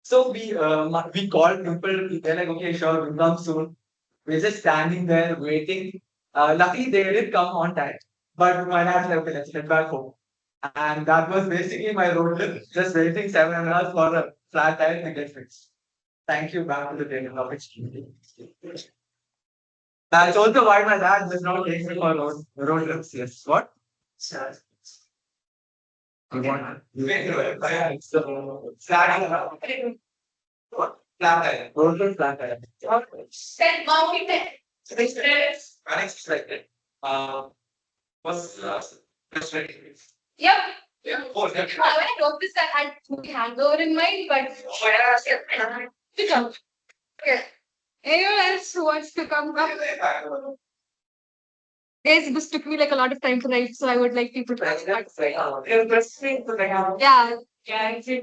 So we called people. They're like, okay, sure, we'll come soon. We're just standing there waiting. Luckily, they did come on time. But my dad said, okay, let's head back home. And that was basically my road trip, just waiting 7 hours for a flat tire to get fixed. Thank you, back to the training opportunity. That's also why my dad does not take me for road trips. Yes. What? Sure. You want? So, what? Flat tire. Road trip, flat tire. Then mom, you can. Unexpected. Was frustrating. Yep. Yeah. Oh, yeah. When I wrote this, I had the hangover in mind, but to come. Okay. Anyone else who wants to come? Yes, this took me like a lot of time to write, so I would like people to participate. Yeah. Yeah.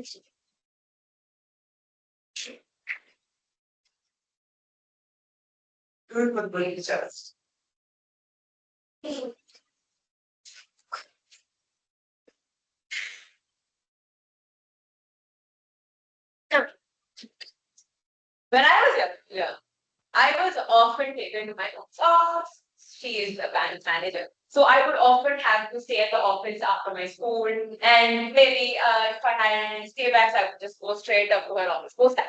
Good with brain chest. When I was younger, I was often taken to my mom's office. She is a bank manager. So I would often have to stay at the office after my school. And maybe if I had any stay backs, I would just go straight up to her office post time.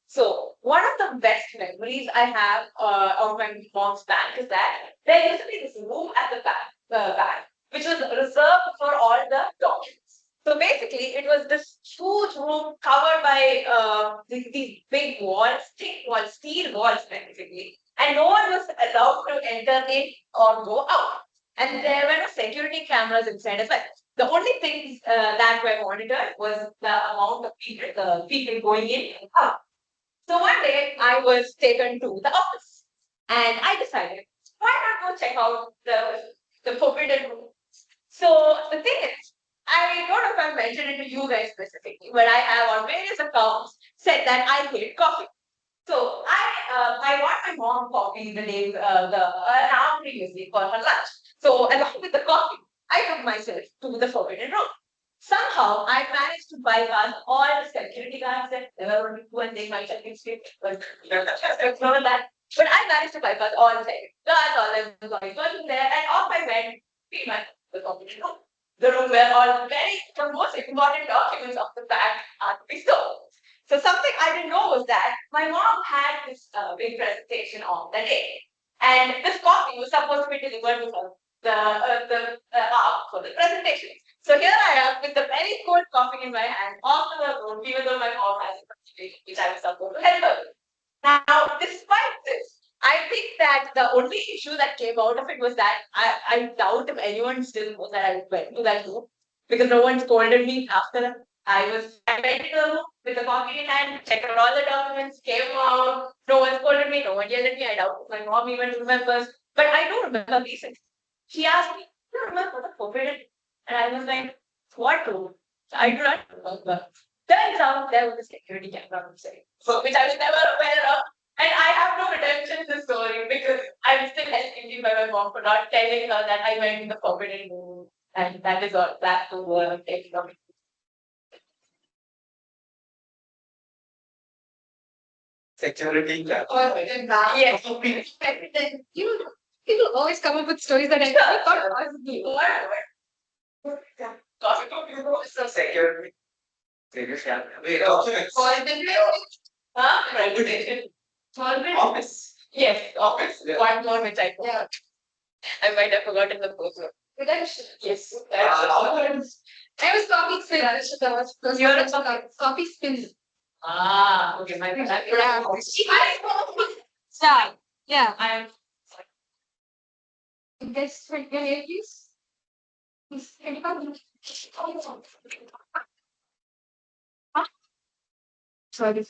So one of the best memories I have of my mom's bank is that there used to be this room at the back, which was reserved for all the documents. So basically, it was this huge room covered by these big walls, thick walls, steel walls, basically, and no one was allowed to enter in or go out. And there were no security cameras inside as well. The only things that were monitored was the amount of people going in and out. So one day I was taken to the office and I decided, why not go check out the forbidden room? So the thing is, I don't know if I mentioned it to you guys specifically, but I have on various accounts said that I hate coffee. So I want my mom coffee the day the hour previously for her lunch. So along with the coffee, I took myself to the forbidden room. Somehow I managed to bypass all the security guards that there were only two and they might have been straight, but ignore that. But I managed to bypass all the security guards, all the employees working there, and off I went to my the forbidden room. The room where all the most important documents of the bank are to be stored. So something I didn't know was that my mom had this big presentation on the day, and this coffee was supposed to be delivered to her the hour for the presentation. So here I am with the very cold coffee in my hand, off to the road, even though my mom has a presentation which I was supposed to help her with. Now, despite this, I think that the only issue that came out of it was that I doubt if anyone still knows that I went to that room because no one scolded me after I went to the room with the coffee in hand, checked out all the documents, came out. No one scolded me, no one yelled at me. I doubt if my mom even remembers. But I do remember recently. She asked me, do you remember the forbidden? And I was like, what room? I do not remember. Turns out there was a security camera outside, which I was never aware of. And I have no redemption in the story because I'm still held guilty by my mom for not telling her that I went in the forbidden room. And that is all. That to economic. Security gap. Yes. You people always come up with stories that I never thought possibly. So security. Serious gap. Wait, Reputation. Office. Yes, office. Yeah. One more which I forgot. I might have forgotten the first one. Redemption. Yes. I was copy spin. You're a copy spin. Ah, okay. My bad. Start. Yeah. I am. Guess for your please. Sorry.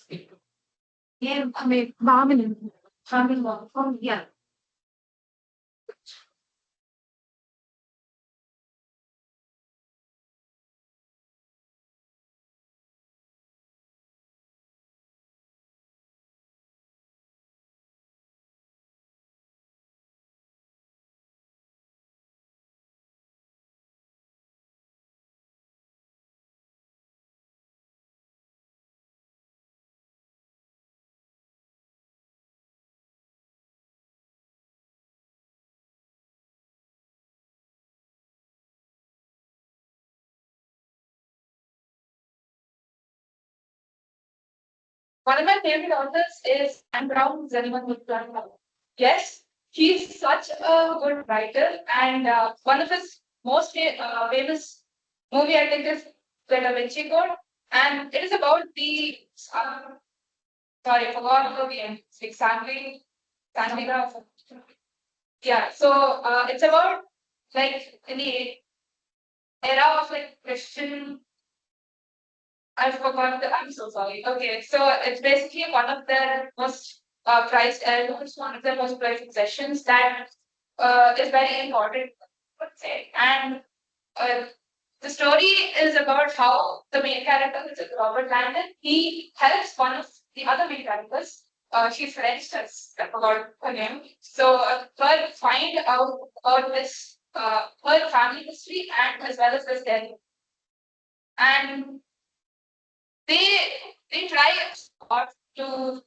Yeah, I mean, mom and yeah. One of my favorite authors is Anne Brown. Is anyone who's done her? Yes, he's such a good writer, and one of his most famous movie, I think, is The Da Vinci Code, and it is about the sorry, I forgot the name. It's like Sandriga. Yeah, so it's about like in the era of like Christian. I forgot the. I'm so sorry. Okay, so it's basically one of their most prized heirlooms, one of their most prized possessions that is very important, I would say. And uh, the story is about how the main character, which is Robert Landon, he helps one of the other main characters. She's French, I forgot her name. So her find out about this, her family history, and as well as this death. And they they try hard to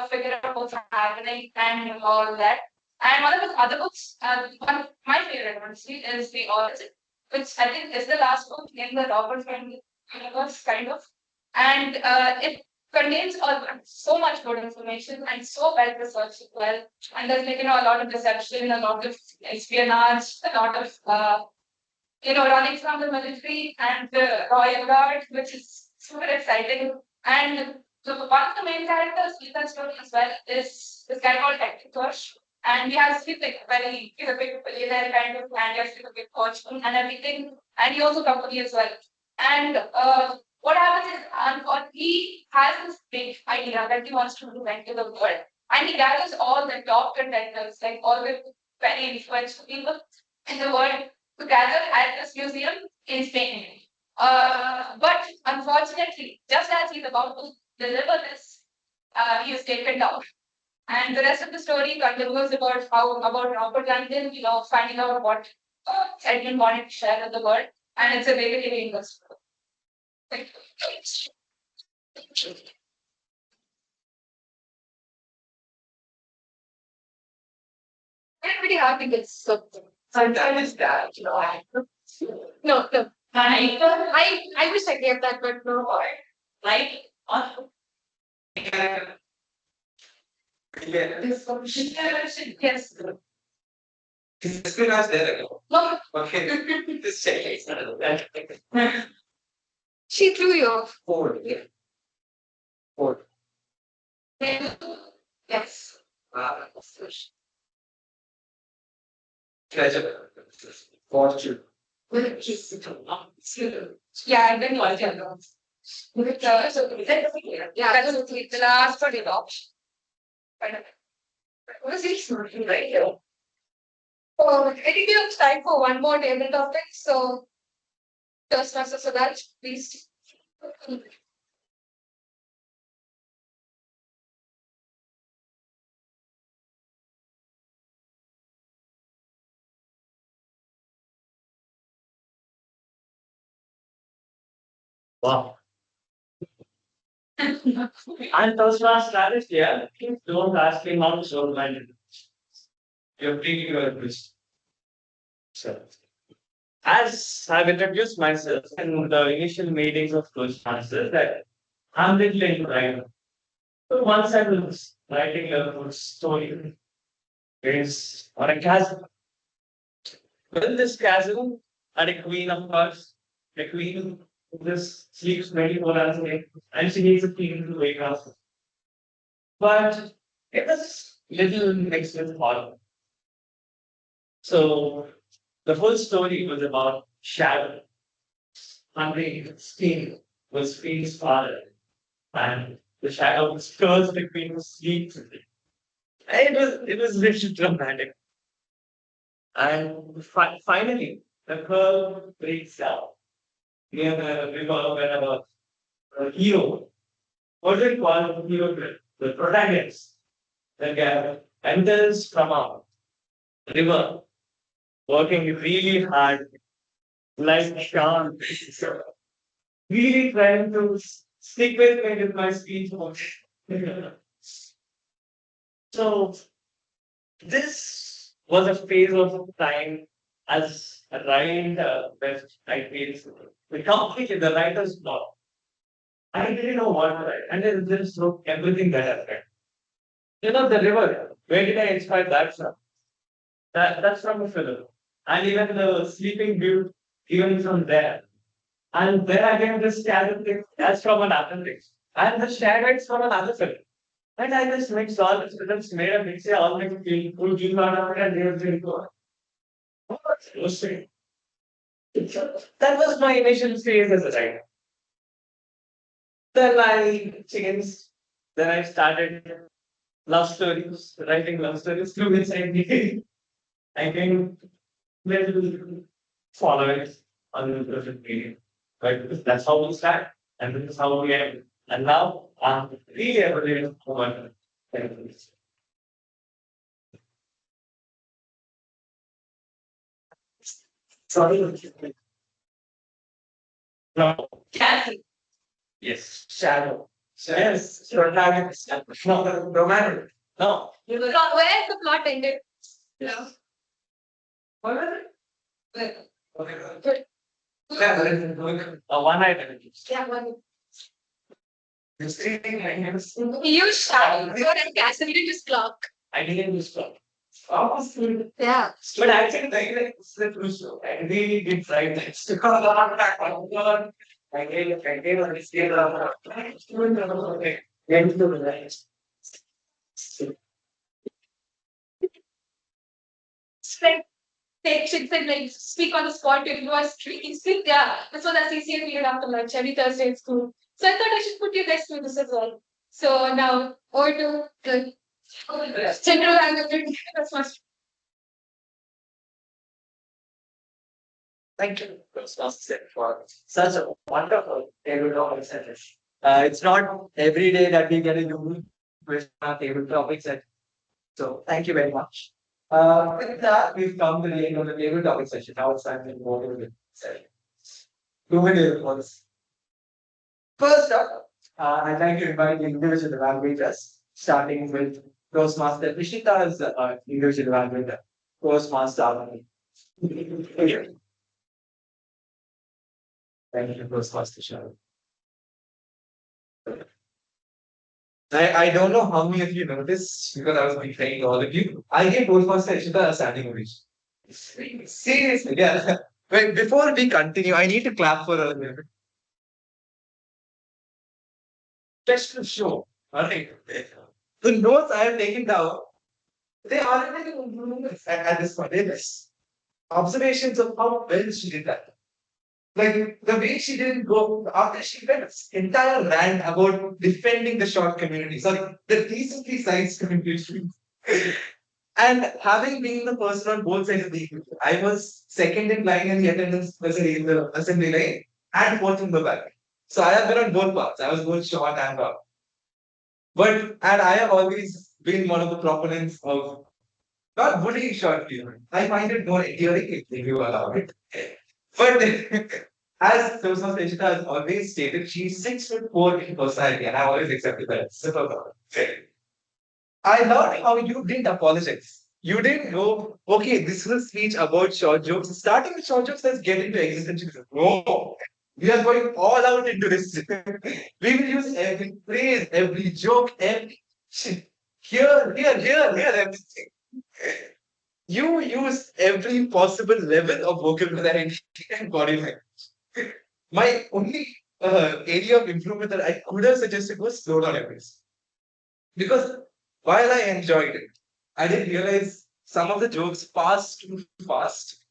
figure out what's happening and all that. And one of his other books, one of my favorite honestly, is The Origin, which I think is the last book in the Robert Kennedy universe, kind of. And it contains so much good information and so well researched as well. And there's like a lot of deception, a lot of espionage, a lot of running from the military and the royal guard, which is super exciting. And one of the main characters in that story as well is this guy called Hector Tosh. And he's like he's a big billionaire kind of, and he has like a big fortune and everything. And he also company as well. And what happens is, he has this big idea that he wants to invent to the world. And he gathers all the top contenders, like all the very influential people in the world together at this museum in Spain. But unfortunately, just as he's about to deliver this, he is taken down. And the rest of the story continues about about Robert London, finding out what Edmund wanted to share with the world. And it's a really, really interesting book. Thank you. It's pretty hard to get something. Sometimes that, No. I wish I gave that, but no. like on This one. Yes. This screen was there. No. Okay. This check is not She threw you off. Four. Four. Yes. Treasure. Fortune. Yeah, I didn't like it. Yeah, that's the last one. What is it? Right here. I think we have time for one more table topic. So, Toastmasters, so that please. Wow. And Toastmaster strategy, yeah, please don't ask me how to solve my you're taking your risk. So, as I've introduced myself in the initial meetings of Toastmasters, that I'm little into writing. So once I was writing a good story, is on a chasm. Well, this chasm had a queen, of course. The queen who just sleeps 24 hours a day, and she needs a queen to wake up. But it was little mixed with horror. So the whole story was about shadow. Henry Steen was Queen's father, and the shadow was cursed the Queen was sleep. It was really dramatic. And finally, the girl breaks down near the river where the hero, what do you call the hero? The protagonist, the guy enters from a river, working really hard, like Sean, really trying to stick with me with my speech. So this was a phase of time as a writer where I feel the completely the writer's block. I didn't know what to write. And then just wrote everything that I read. The river, where did I inspire that from? That's from a film. And even the sleeping beauty, even from there. And then again this shadow thing, that's from another thing. And the shadow is from another film. And I just mixed all the films, made a mix, all mixed feel good, give out of it, and they were very good. That was my initial phase as a writer. Then I changed. Then I started love stories, writing love stories through which I can little follow it on the different media. But that's how we start, and this is how we end. And now I'm really able to one. Sorry. No. Kathy. Yes. Shadow. Yes. Protagonist. No, romantic. No. Where the plot ended? Yeah. What was Where? it? Good. A one item. Yeah, one. Just reading my hands. He used shadow and Cassidy to just clock. I didn't use clock. Obviously. Yeah. But actually, it's the true show. I really did try that. I gave a mistake. Like, she said, like, speak on the spot if you are speaking. Yeah, that's what the CCA period after lunch every Thursday in school. So I thought I should put you guys through this as well. So now, over to the general language. That's much. Thank you, Roshni, for such a wonderful table topic session. It's not every day that we get a unique question on table topic session. So thank you very much. With that, we've come to the end of the table topic session. Now it's time to go to the session. 2 minute points. First up, I'd like to invite the individual evaluators, starting with Toastmaster Ishita as individual evaluator. Toastmaster. Thank you, Toastmaster Sharon. I don't know how many of you noticed because I was betraying all of you. I gave Toastmaster Ishita a standing ovation. Seriously, yeah. Wait, before we continue, I need to clap for her. Just to show. Alright. The notes I have taken down, they already at this point. They're observations of how well she did that. Like the way she didn't go after she went entire rant about defending the short community, sorry, the decently sized community. And having been the person on both sides of the issue, I was second in line in the attendance, sorry, in the assembly line, and fourth in the back. So I have been on both parts. I was both short and long. But and I have always been one of the proponents of not bullying short people. I find it more endearing if you allow it. But As Susan Seshita has always stated, she's 6'4" in personality, and I always accepted that. Super. I loved how you didn't apologize. You didn't go, okay, this is a speech about short jokes. Starting with short jokes, let's get into existentialism. No, we are going all out into this. We will use every phrase, every joke, every here, everything. You use every possible level of vocal variety and body language. My only area of improvement that I could have suggested was slow down your pace. Because while I enjoyed it, I didn't realize some of the jokes passed too fast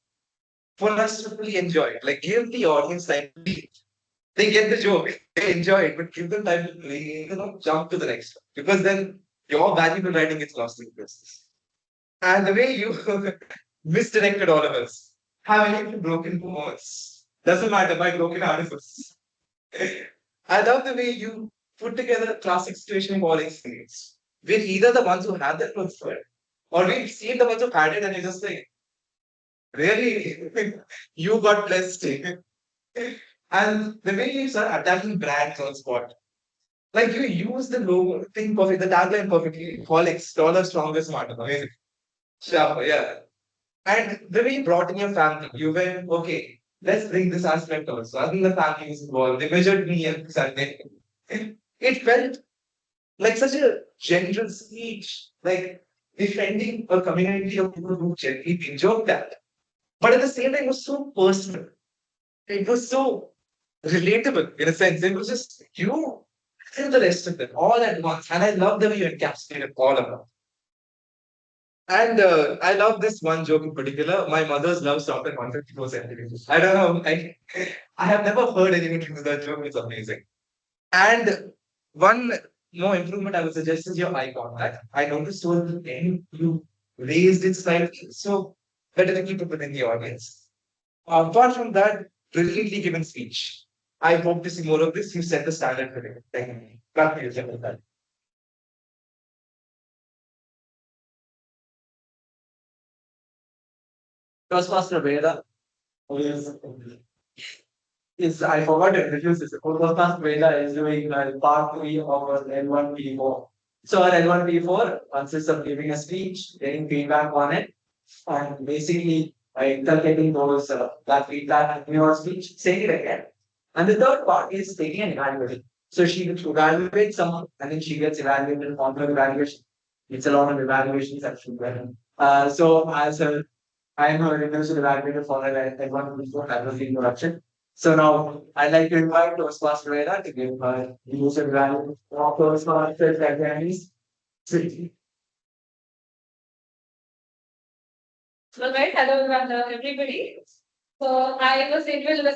for us to fully enjoy it. Like, give the audience time to breathe. They get the joke, they enjoy it, but give them time to play, jump to the next one. Because then your valuable writing gets lost in the process. And the way you misdirected all of us, having broken bones. Doesn't matter, my broken artifice. I love the way you put together a classic situation involving experience. We're either the ones who had that close friend, or we've seen the ones who had it and you're just like, really? You got blessed. And the way you start attacking brands on spot. Like you use the logo thing perfect, the tagline perfectly. Colleagues, taller, stronger, smarter. Amazing. Sharper, yeah. And the way you brought in your family, you went, okay, let's bring this aspect also. I think the family was involved. They measured me and Sunday. It felt like such a general speech, like defending a community of people who genuinely enjoyed that. But at the same time, it was so personal. It was so relatable in a sense. It was just you and the rest of them all at once. And I love the way you encapsulated all of them. And I love this one joke in particular. My mother's love stopped at 154 centimeters. I don't know. I have never heard anyone do that joke. It's amazing. And one more improvement I would suggest is your eye contact. I noticed towards the end you raised it slightly, so better to keep it within the audience. Apart from that, brilliantly given speech. I hope to see more of this. You set the standard for it. Thank you. Back to you, Jennifer. Toastmaster Veda is I forgot to introduce this. Toastmaster Veda is doing part 3 of our L1P4. So our L1P4 consists of giving a speech, getting feedback on it, and basically inculcating those that feedback in your speech, saying it again. And the third part is taking an evaluation. So she evaluates someone and then she gets evaluated on her evaluation. It's a lot of evaluations that she get. So as a I am a universal evaluator for everyone who's got adverse introduction. So now I'd like to invite Toastmaster Reda to give her user evaluation of Toastmasters activities. All right, hello everybody. So I was individual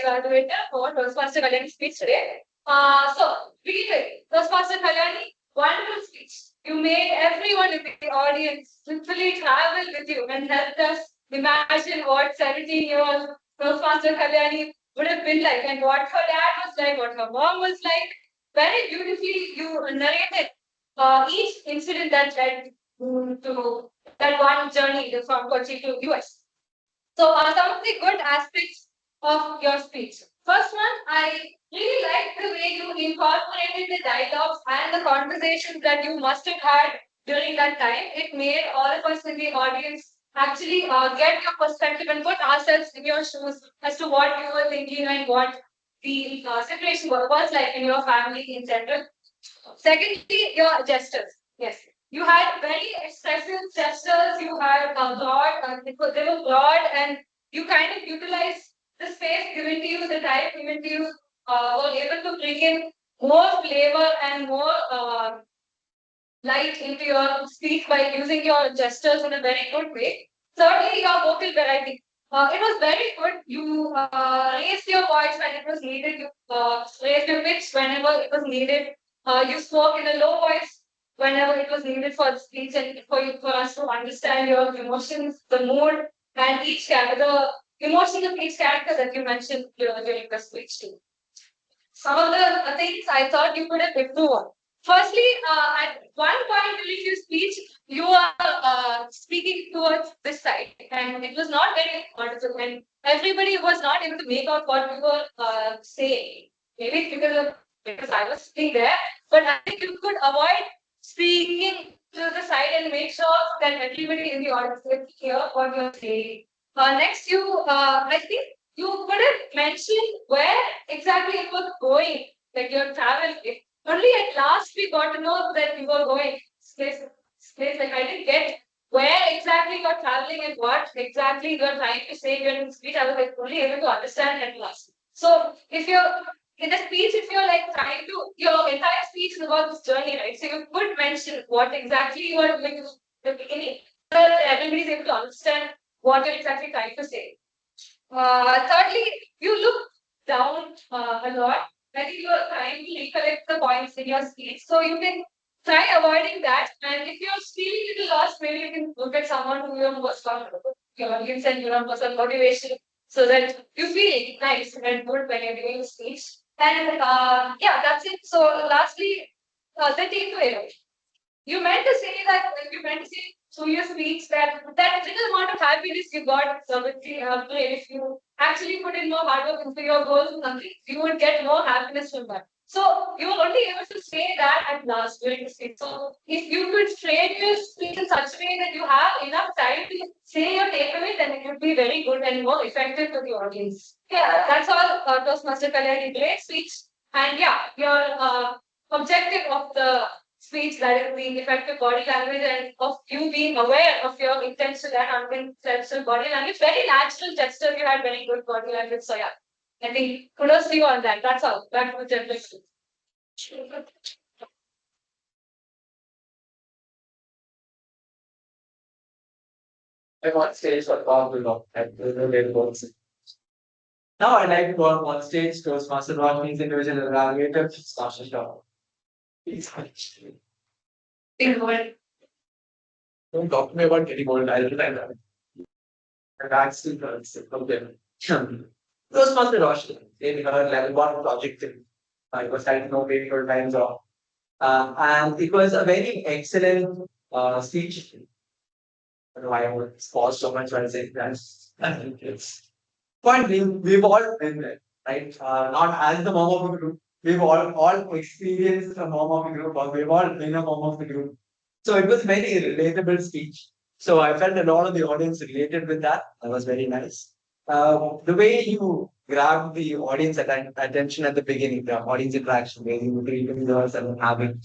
evaluator for Toastmaster Kalyani speech today. So begin with Toastmaster Kalyani, wonderful speech. You made everyone in the audience literally travel with you and helped us imagine what 17-year-old Toastmaster Kalyani would have been like and what her dad was like, what her mom was like. Very beautifully you narrated each incident that led to that one journey from Kochi to US. So some of the good aspects of your speech. First one, I really like the way you incorporated the dialogues and the conversations that you must have had during that time. It made all of us in the audience actually get your perspective and put ourselves in your shoes as to what you were thinking and what the situation was like in your family in general. Secondly, your gestures. Yes. You had very expressive gestures. You had they were broad, and you kind of utilized the space given to you, the time given to you, were able to bring in more flavor and more light into your speech by using your gestures in a very good way. Thirdly, your vocal variety. It was very good. You raised your voice when it was needed. You raised your pitch whenever it was needed. You spoke in a low voice whenever it was needed for the speech and for us to understand your emotions, the mood, and each character, the emotions of each character that you mentioned during the speech too. Some of the things I thought you could have improved on. Firstly, at one point during your speech, you are speaking towards this side, and it was not very audible, and everybody was not able to make out what you were saying. Maybe it's because I was sitting there, but I think you could avoid speaking to the side and make sure that everybody in the audience could hear what you're saying. Next, I think you could have mentioned where exactly it was going, like your travel. Only at last we got to know that we were going this place. Like I didn't get where exactly you're traveling and what exactly you're trying to say during the speech. I was like only able to understand at last. So if you're in a speech, if you're like trying to, your entire speech is about this journey, right? So you could mention what exactly you are doing in the beginning, so that everybody's able to understand what you're exactly trying to say. Thirdly, you look down a lot. I think you are trying to recollect the points in your speech. So you can try avoiding that. And if you're feeling a little lost, maybe you can look at someone who you're most comfortable. Your audience and your personal motivation so that you feel nice and good when you're doing the speech. And yeah, that's it. So lastly, the takeaway. You meant to say that, like, you meant to say through your speech that that little amount of happiness you got with the brain, if you actually put in more hard work into your goals and something, you would get more happiness from that. So you were only able to say that at last during the speech. So if you could frame your speech in such a way that you have enough time to say your takeaway, then it would be very good and more effective to the audience. Yeah, that's all, Toastmaster Kalyani. Great speech. And yeah, your objective of the speech, that is the effective body language and of you being aware of your intentional and unintentional body language. Very natural gestures, you had very good body language. So yeah, I think kudos to you on that. That's all. Back to the generation. I want stage for Bob at the both. Now I'd like to go on stage Toastmaster Roshni's individual evaluator, Sasha Shaw. Please. Think about Don't talk to me about getting old. I'll do that. That's still okay. Toastmaster Roshni in her level one project. It was I know maybe her times off. And it was a very excellent speech. I don't know why I would pause so much while saying that. It's point being, we've all been there, right? Not as the mom of the group. We've all experienced the mom of the group, or we've all been a mom of the group. So it was very relatable speech. So I felt a lot of the audience related with that. That was very nice. The way you grabbed the audience attention at the beginning, the audience interaction, where you would read the and having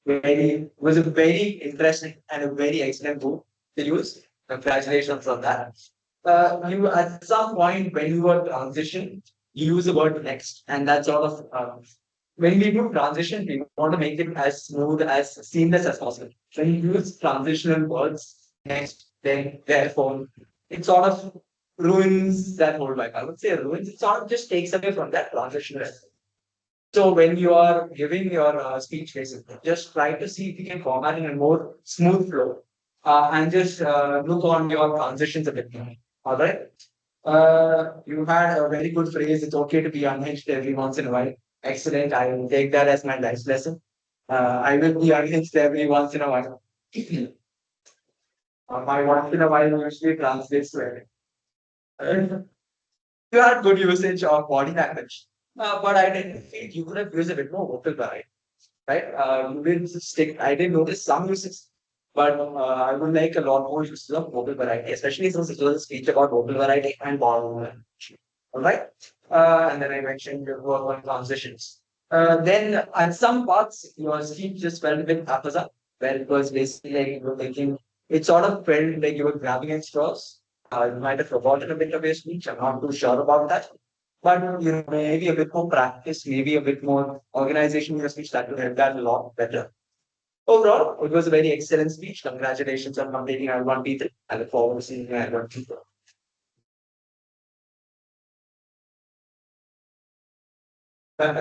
very was a very interesting and a very excellent book to use. Congratulations on that. You at some point when you were transition, you use the word next, and that sort of when we do transition, we want to make it as smooth as seamless as possible. When you use transitional words, next, then, therefore, it sort of ruins that whole vibe. I would say ruins. It sort of just takes away from that transition. So when you are giving your speech, basically, just try to see if you can format in a more smooth flow, and just look on your transitions a bit more. All right. You had a very good phrase. It's okay to be unhinged every once in a while. Excellent. I will take that as my life lesson. I will be unhinged every once in a while. My once in a while usually translates to it. You had good usage of body language, but I didn't feel you could have used a bit more vocal variety, right? You didn't stick. I did notice some uses, but I would like a lot more uses of vocal variety, especially since it was a speech about vocal variety and body language. All right. And then I mentioned your work on transitions. Then at some parts, your speech just felt a bit haphazard, where it was basically like you were thinking, it sort of felt like you were grabbing at straws. You might have forgotten a bit of your speech. I'm not too sure about that. But you know, maybe a bit more practice, maybe a bit more organization in your speech that will help that a lot better. Overall, it was a very excellent speech. Congratulations on completing I1 P3. I look forward to seeing you at I1 P4. And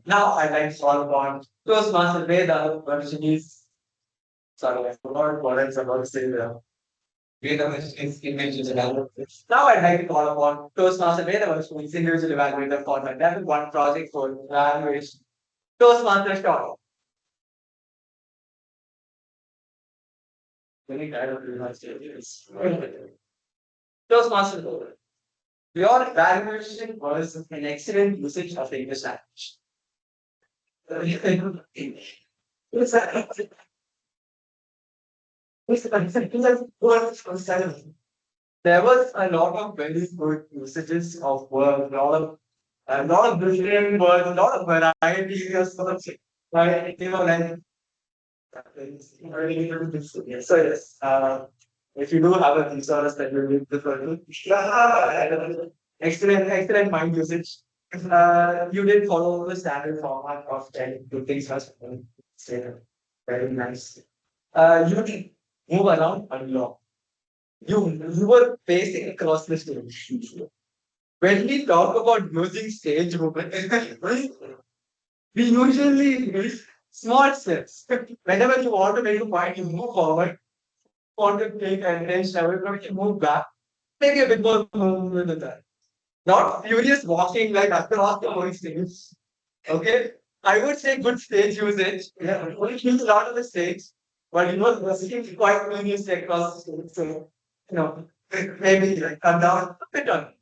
now I'd like to call upon Toastmaster Veda, but she is sorry, I forgot what I was about to say there. is individual evaluator. Now I'd like to call upon Toastmaster Vedavash, who is individual evaluator for the level 1 project for evaluation. Toastmaster Shaw. Very tired of doing my stages. Toastmaster, your evaluation was an excellent usage of the English language. There was a lot of very good usages of words, a lot of different words, a lot of variety of stuff. Like, like so yes, if you do have a thesaurus that you will prefer to, excellent mind usage. You did follow the standard format of telling two things first. Very nice. You did move around a lot. You were pacing across the stage. When we talk about using stage movement, we usually use small steps. Whenever you want to make a point, you move forward. Want to take attention away from it, you move back. Maybe a bit more movement than that. Not furious walking like across the whole stage. Okay? I would say good stage usage. Yeah, only use a lot of the stage, but you know, sitting quite furiously across the stage. So, maybe like cut down a bit on it.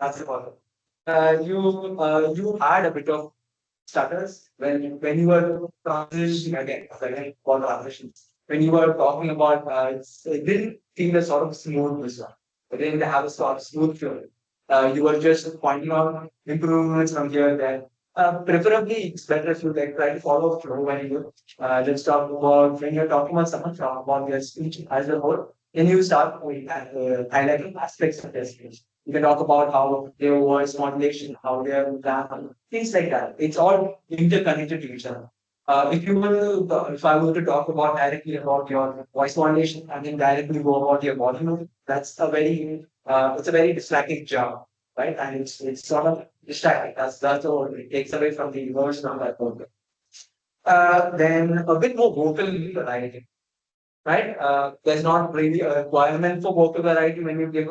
That's about it. You had a bit of stutters when you were transitioning again for transitions. When you were talking about it didn't feel a sort of smooth visual. It didn't have a sort of smooth feel. You were just pointing out improvements from here and there. Preferably, it's better if you like try to follow through when you let's talk about when you're talking about someone from about their speech as a whole. Then you start with highlighting aspects of their speech. You can talk about how their voice modulation, how their grammar, things like that. It's all interconnected to each other. If I were to talk about directly about your voice modulation and then directly go about your volume, it's a very distracting job, right? And it's sort of distracting. That's all. It takes away from the immersion of that program. Then a bit more vocal variety, right? There's not really a requirement for vocal variety when you give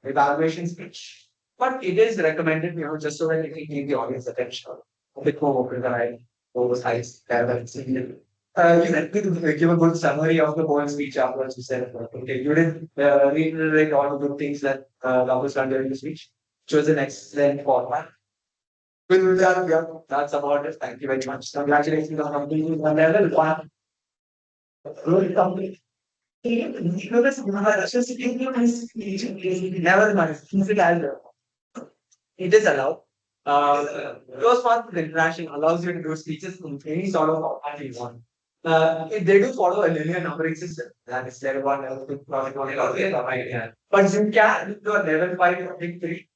evaluation speech, but it is recommended, just so that you can keep the audience attention. A bit more vocal variety, oversized, you can give a good summary of the whole speech afterwards. You said, okay, you didn't reiterate all the good things that was done during the speech, which was an excellent format. With that, yeah, that's about it. Thank you very much. Congratulations on completing the level one. Really complete. Never mind. It is allowed. Close path interaction allows you to do speeches in any sort of format you want. They do follow a linear numbering system. That is level 1, level 2, level 1, level 3, but you can do a level 5 or 3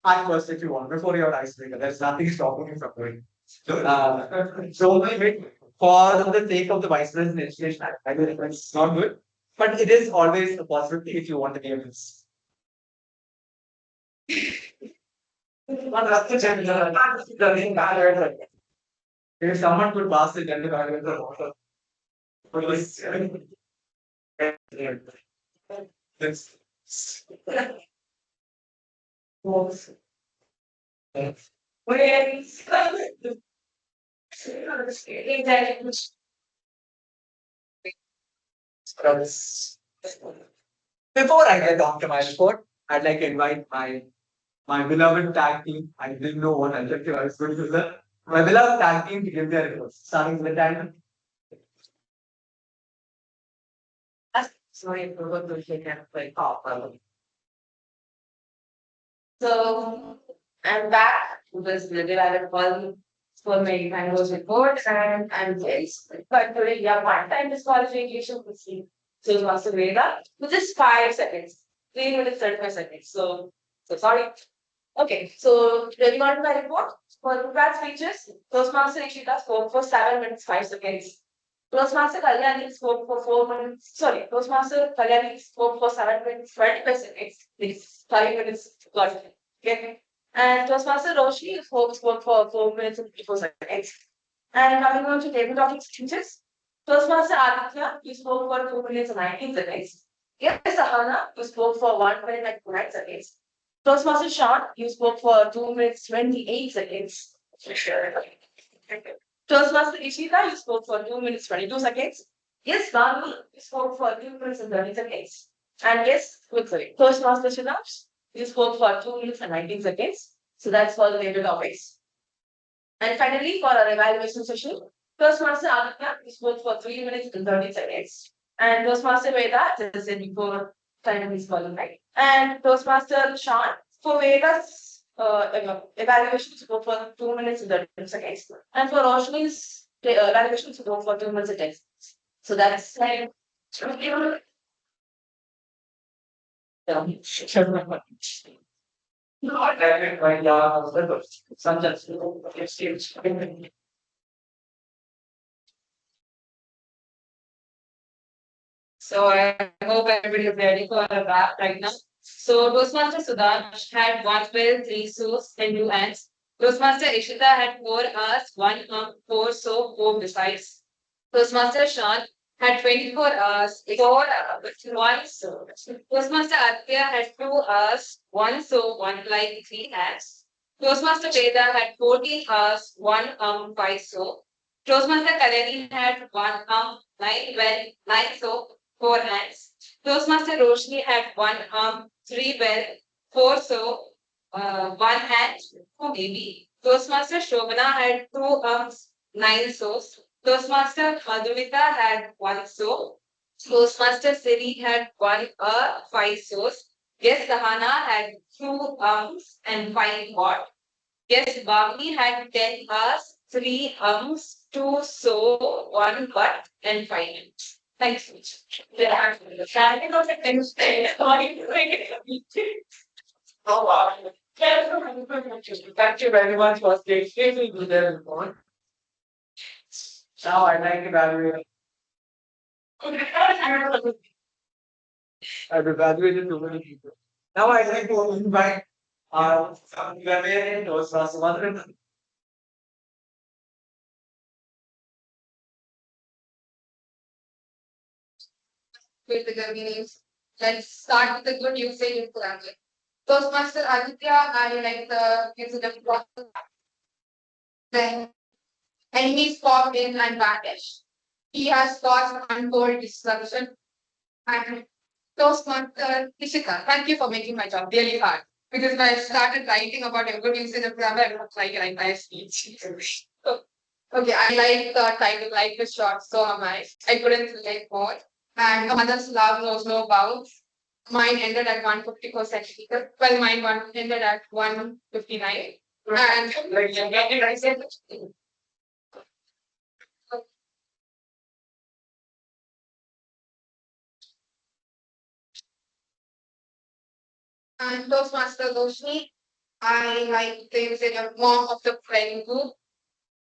at first if you want, before your icebreaker. There's nothing stopping you from doing. So for the sake of the vice president education, I think it's not good. But it is always a possibility if you want to be able to. If someone could pass the gender balance or water, police. That's before I get on to my report, I'd like to invite my beloved tag team. I didn't know what adjective I was going to use. My beloved tag team to give their reports, starting with the tag. Sorry, I forgot to shake hands by call. So I'm back to this divided call for my Bangalore report and I'm very sorry. But today, yeah, one-time disqualification for see. So it was Veda, which is 5 seconds, 3 minutes, 35 seconds. So sorry. Okay, so getting on to my report. For prepared speeches, Toastmaster Ishita spoke for 7 minutes, 5 seconds. Toastmaster Kalyani spoke for 4 minutes. Sorry, Toastmaster Kalyani spoke for 7 minutes, 25 seconds. Please, 5 minutes. Got it. Okay. And Toastmaster Roshni spoke for 4 minutes and 54 seconds. And coming on to table topic speeches, Toastmaster Aditya, he spoke for 2 minutes and 19 seconds. Yes, Sahana, you spoke for 1 minute and 29 seconds. Toastmaster Sean, you spoke for 2 minutes 28 seconds. Toastmaster Ishita, you spoke for 2 minutes 22 seconds. Yes, Banu, you spoke for 2 minutes and 30 seconds. And yes, sorry, Toastmaster Shinash, you spoke for 2 minutes and 19 seconds. So that's for the labor topics. And finally, for our evaluation session, Toastmaster Aditya, you spoke for 3 minutes and 30 seconds. And Toastmaster Veda, as I said before, time is qualified. And Toastmaster Sean, for Veda's evaluation, spoke for 2 minutes and 30 seconds. And for Roshni's evaluation, spoke for 2 minutes and 10 seconds. So that's like. Not direct by the some just exchange. So I hope everybody is ready for that right now. So Toastmaster Sudhash had 1 bell, 3 soaps, and 2 hands. Toastmaster Ishita had 4 hours, 1 arm, 4 soap, 4 besides. Toastmaster Sean had 24 hours, 4 hours, 1 soap. Toastmaster Aditya had 2 hours, 1 soap, 1 ply, 3 hands. Toastmaster Veda had 14 hours, 1 arm, 5 soap. Toastmaster Kaleni had 1 arm, 9 well, 9 soap, 4 hands. Toastmaster Roshni had 1 arm, 3 well, 4 soap, 1 hand, 2 baby. Toastmaster Shobana had 2 arms, 9 soaps. Toastmaster Madhumita had 1 soap. Toastmaster Siri had 5 soaps. Yes, Sahana had 2 arms and 5 watt. Yes, Bhavni had 10 hours, 3 arms, 2 soap, 1 butt, and 5 hands. Thanks so much. Standing on the 10 stairs. Oh, wow. Thank you very much for staying extremely good there in the Now I'd like to evaluate. I've evaluated too many people. Now I'd like to invite some Ghanaian or some other. With the names. Let's start with the good usage in language. Toastmaster Aditya, I like the usage of process. Then enemies popped in and vanished. He has caused untold destruction. And Toastmaster Ishika, thank you for making my job really hard. Because when I started writing about a good usage of grammar, I would like an entire speech. Okay, I like the title, Life is Short, so am I. I couldn't relate more. And a mother's love knows no bounds. Mine ended at 154 centimeters. Well, mine one ended at 159. And I said, and Toastmaster Roshni, I like the usage of mom of the friend group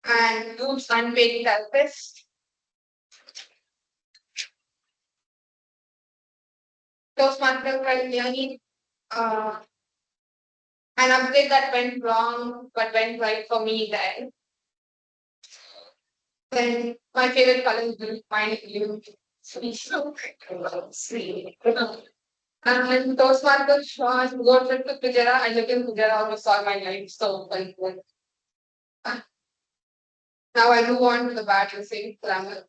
and group's unpaid therapist. Toastmaster Kalyani, an upgrade that went wrong but went right for me then. Then my favorite color is blue, mine is blue. Sweet. And Toastmaster Sean, go trip to Pujara. I lived in Pujara almost all my life, so like, now I move on to the battle same grammar.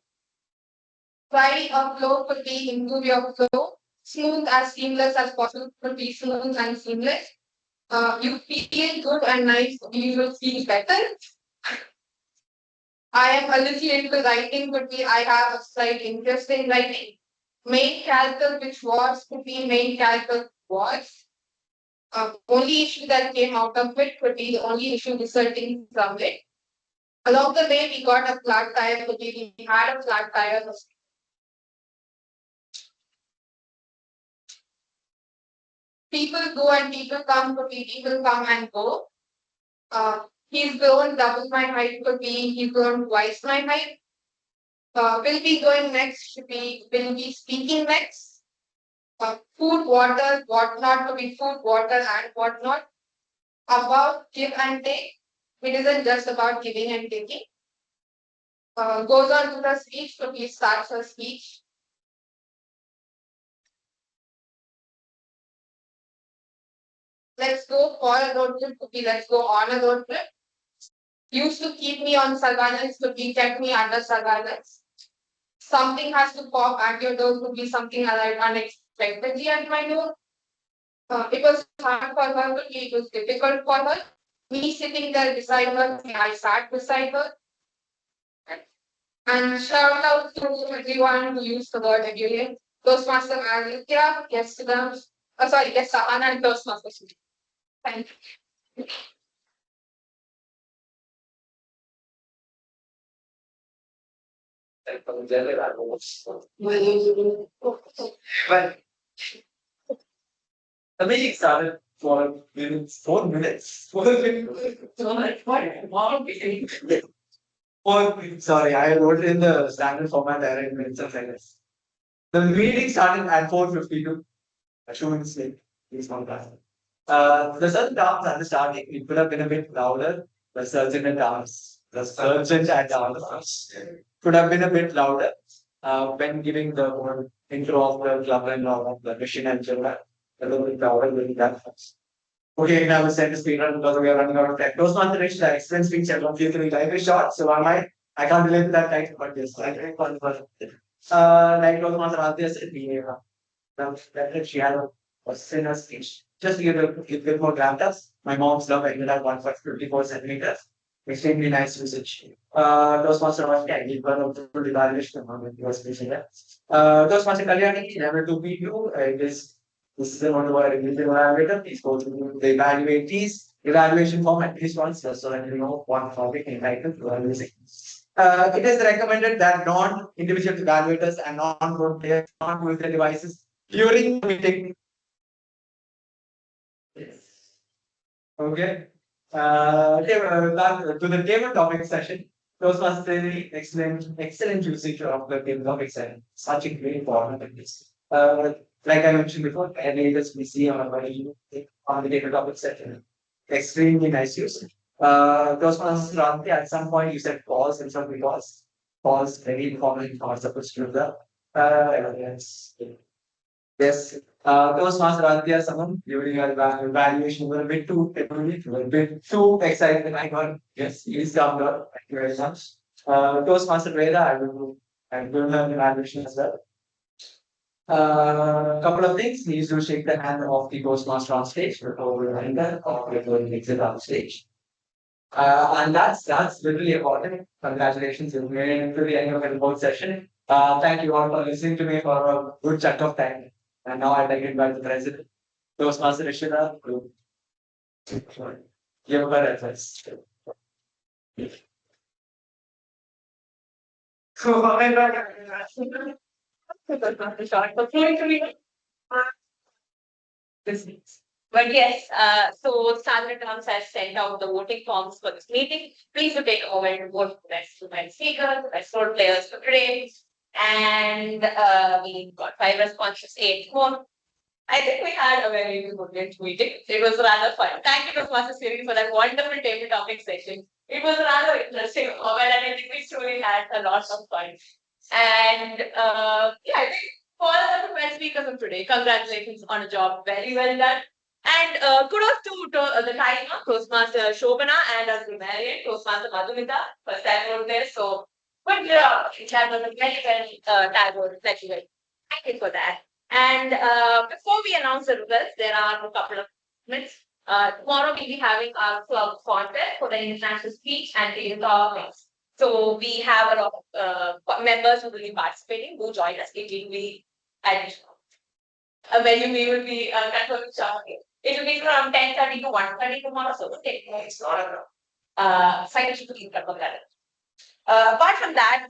Try a flow could be improve your flow. Smooth as seamless as possible could be smooth and seamless. You feel good and nice, you will feel better. I am a little into writing could be I have a slight interest in writing. Main character which was could be main character was. Only issue that came out of it could be the only issue resulting from it. Along the way, we got a flat tire, could be we had a flat tire. People go and people come, could be people come and go. He's grown double my height, could be he's grown twice my height. Will be going next, should be will be speaking next. Food, water, whatnot, to be food, water, and whatnot. About give and take. It isn't just about giving and taking. Goes on to the speech, so he starts a speech. let's go for a road trip could be let's go on a road trip. Used to keep me on surveillance to be kept me under surveillance. Something has to pop at your door could be something like unexpectedly at my door. It was hard for her to be, it was difficult for her. Me sitting there beside her, I sat beside her. And shout out to everyone who used the word again. Toastmaster Aditya, yes to them. Oh, sorry, yes, Sahana and Toastmaster. Thank you. Well, the meeting started for minutes, 4 minutes. 4 minutes. So like, what? Wow. 4 minutes. Sorry, I wrote it in the standard format. I read minutes of seconds. The meeting started at 4:52. 2 minutes late. Please not that. The certain terms at the starting, it could have been a bit louder. The certain terms, the certain terms could have been a bit louder when giving the whole intro of the club and of the mission and children. A little bit louder than that. Okay, now we send the speed run because we are running out of time. Toastmaster reached the excellent speech. I don't feel to be very short, so I can't relate to that title, but yes, I think for like Toastmaster Aditya said, we that she had a sinner speech. Just to give a bit more gravitas. My mom's love ended at 154 centimeters. Extremely nice usage. Toastmaster Roshni, I give one of the full evaluation when he was speaking there. Toastmaster Kalyani, level 2P2, this is the one where religion evaluator. Please go to the evaluatees evaluation form at least once, so that you know what topic entitled to evaluation. It is recommended that non-individual evaluators and non-road players not use their devices during the meeting. Yes. Okay. To the table topic session. Those was the excellent usage of the table topic session. Such a great format of this. Like I mentioned before, enables we see on the table topic session. Extremely nice use. Those ones at some point you said pause and some pause. Pause very important not supposed to do that. Yes. Yes. Those ones someone during your evaluation were a bit too a bit too excited. I got yes, he's calm down. Thank you very much. Toastmaster Veda, I will learn evaluation as well. Couple of things. He used to shake the hand of the Toastmaster on stage before we enter or before we exit on stage. And that's literally important. Congratulations, you made it to the end of the whole session. Thank you all for listening to me for a good chunk of time. And now I'd like to invite the president, Toastmaster Ishida, to give her address. But yes, so Standard Terms has sent out the voting forms for this meeting. Please do take a moment to vote for the best speaker, the best role players for today. And we got 5 responses, 8 more. I think we had a very good meeting. It was rather fun. Thank you, Toastmaster Series, for that wonderful table topic session. It was rather interesting, and I think we truly had a lot of fun. And yeah, I think for all the 12 speakers of today, congratulations on a job very well done. And kudos to the timer, Toastmaster Shobana, and as the Marian, Toastmaster Madhumita, first time out there. So, good job. It has a very well titled. Thank you for that. And before we announce the results, there are a couple of minutes. Tomorrow we'll be having our club contest for the international speech and data topics. So we have a lot of members who will be participating. Do join us. It will be at a venue we will be confirming shortly. It will be from 10:30 to 1:30 tomorrow. So it's not a financial to keep confirm that. Apart from that,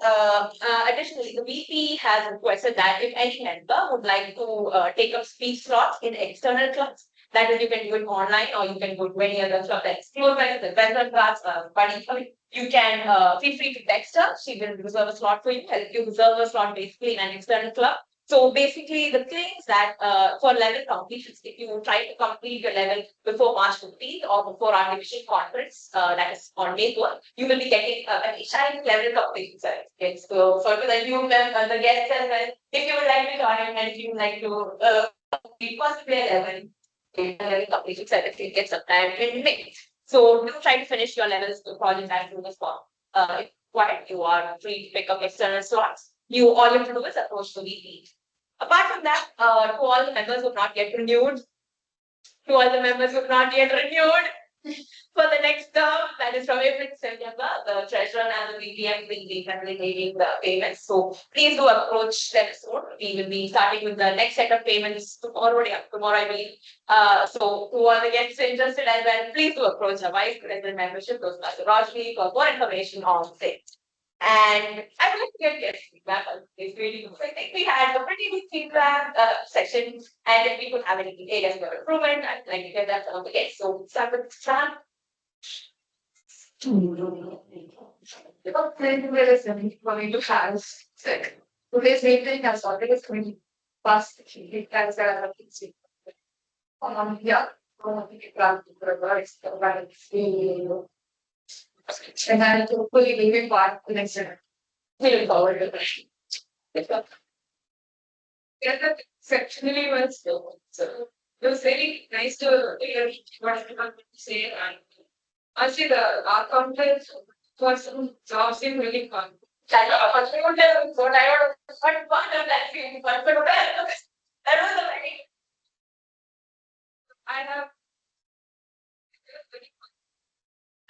additionally, the VP has requested that if any member would like to take up speech slots in external clubs, that is, you can do it online or you can go to any other club that's close by the better class, buddy. You can feel free to text her. She will reserve a slot for you, help you reserve a slot basically in an external club. So basically, the claims that for level completions, if you try to complete your level before March 15th or before our division conference, that is on May 4th, you will be getting an HI level completion certificate. So for the new the guests as well, if you would like to join and if you would like to complete first play level, completion certificate sometime in May. So do try to finish your levels to project as soon as possible. If required, you are free to pick up external slots. All you have to do is approach the VP. Apart from that, to all the members who have not yet renewed, for the next term, that is from April to September, the treasurer and the VPM will be facilitating the payments. So please do approach them soon. We will be starting with the next set of payments tomorrow, I believe. So to all the guests interested as well, please do approach the Vice President membership, Toastmaster Roshni, for more information on things. And I would like to get guest feedback on this meeting. I think we had a pretty good feedback session, and if we could have any areas for improvement, I'd like to get that from the guests. So start with Fran. Going to have today's meeting has already been past the times that I have seen. Yeah, and I hopefully leaving part the next year. We look forward to that. Yeah, that exceptionally well still. So it was very nice to hear what you have to say. And actually, the art conference was some jobs seemed really fun. What part of that feeling? But that was a very. I have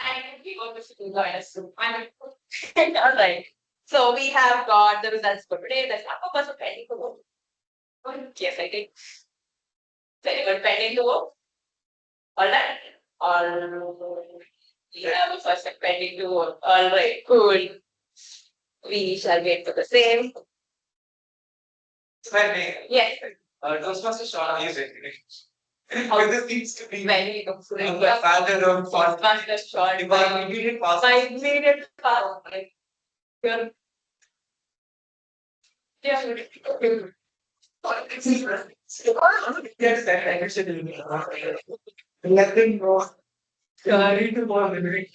And we go to join us soon. All right. So we have got the results for today. There's not a person pending to vote. Yes, I think. Is anyone pending to vote? All right. We have a person pending to vote. All right. Cool. We shall wait for the same. Yes. Toastmaster short is How- this needs to be Very good. standard of Toastmaster short. Because we did pass. My immediate pass. Your yeah. Yes, that I should let them know. Carry to more limited.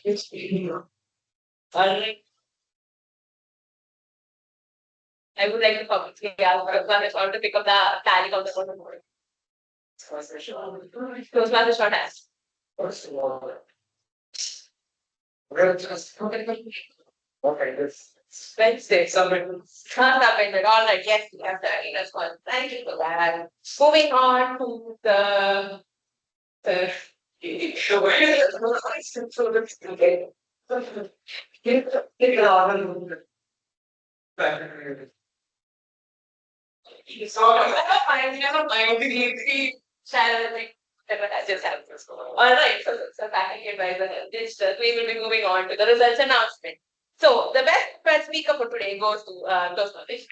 All right. I would like to publicly ask Toastmaster to pick up the tally of the total board. Toastmaster short has. First of all, we'll just okay, this Wednesday. somebody. All right, yes, we have the that's one. Thank you for that. Moving on to the The way so that's okay. Get it on. never mind the channel thing. But I just have this. All right, so packaging advisor digital. We will be moving on to the results announcement. So the best speaker for today goes to Toastmasters.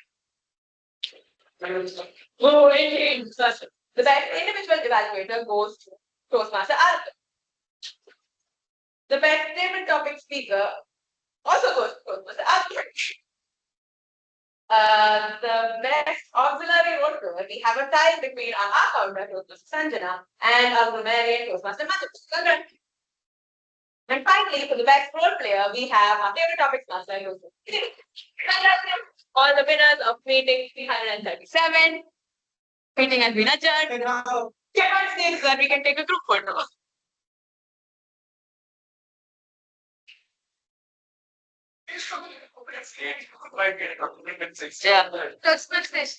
The best individual evaluator goes to Toastmaster Arthur. The best table topic speaker also goes to Toastmaster Arthur. The best auxiliary role player, we have a tie between our founder, Toastmaster Sanjana, and our grammarian, Toastmaster Matthew. And finally, for the best role player, we have our favorite topics master, all the winners of meeting 337. Meeting has been adjourned. Get on stage so that we can take a group photo. Yeah. Toastmasters.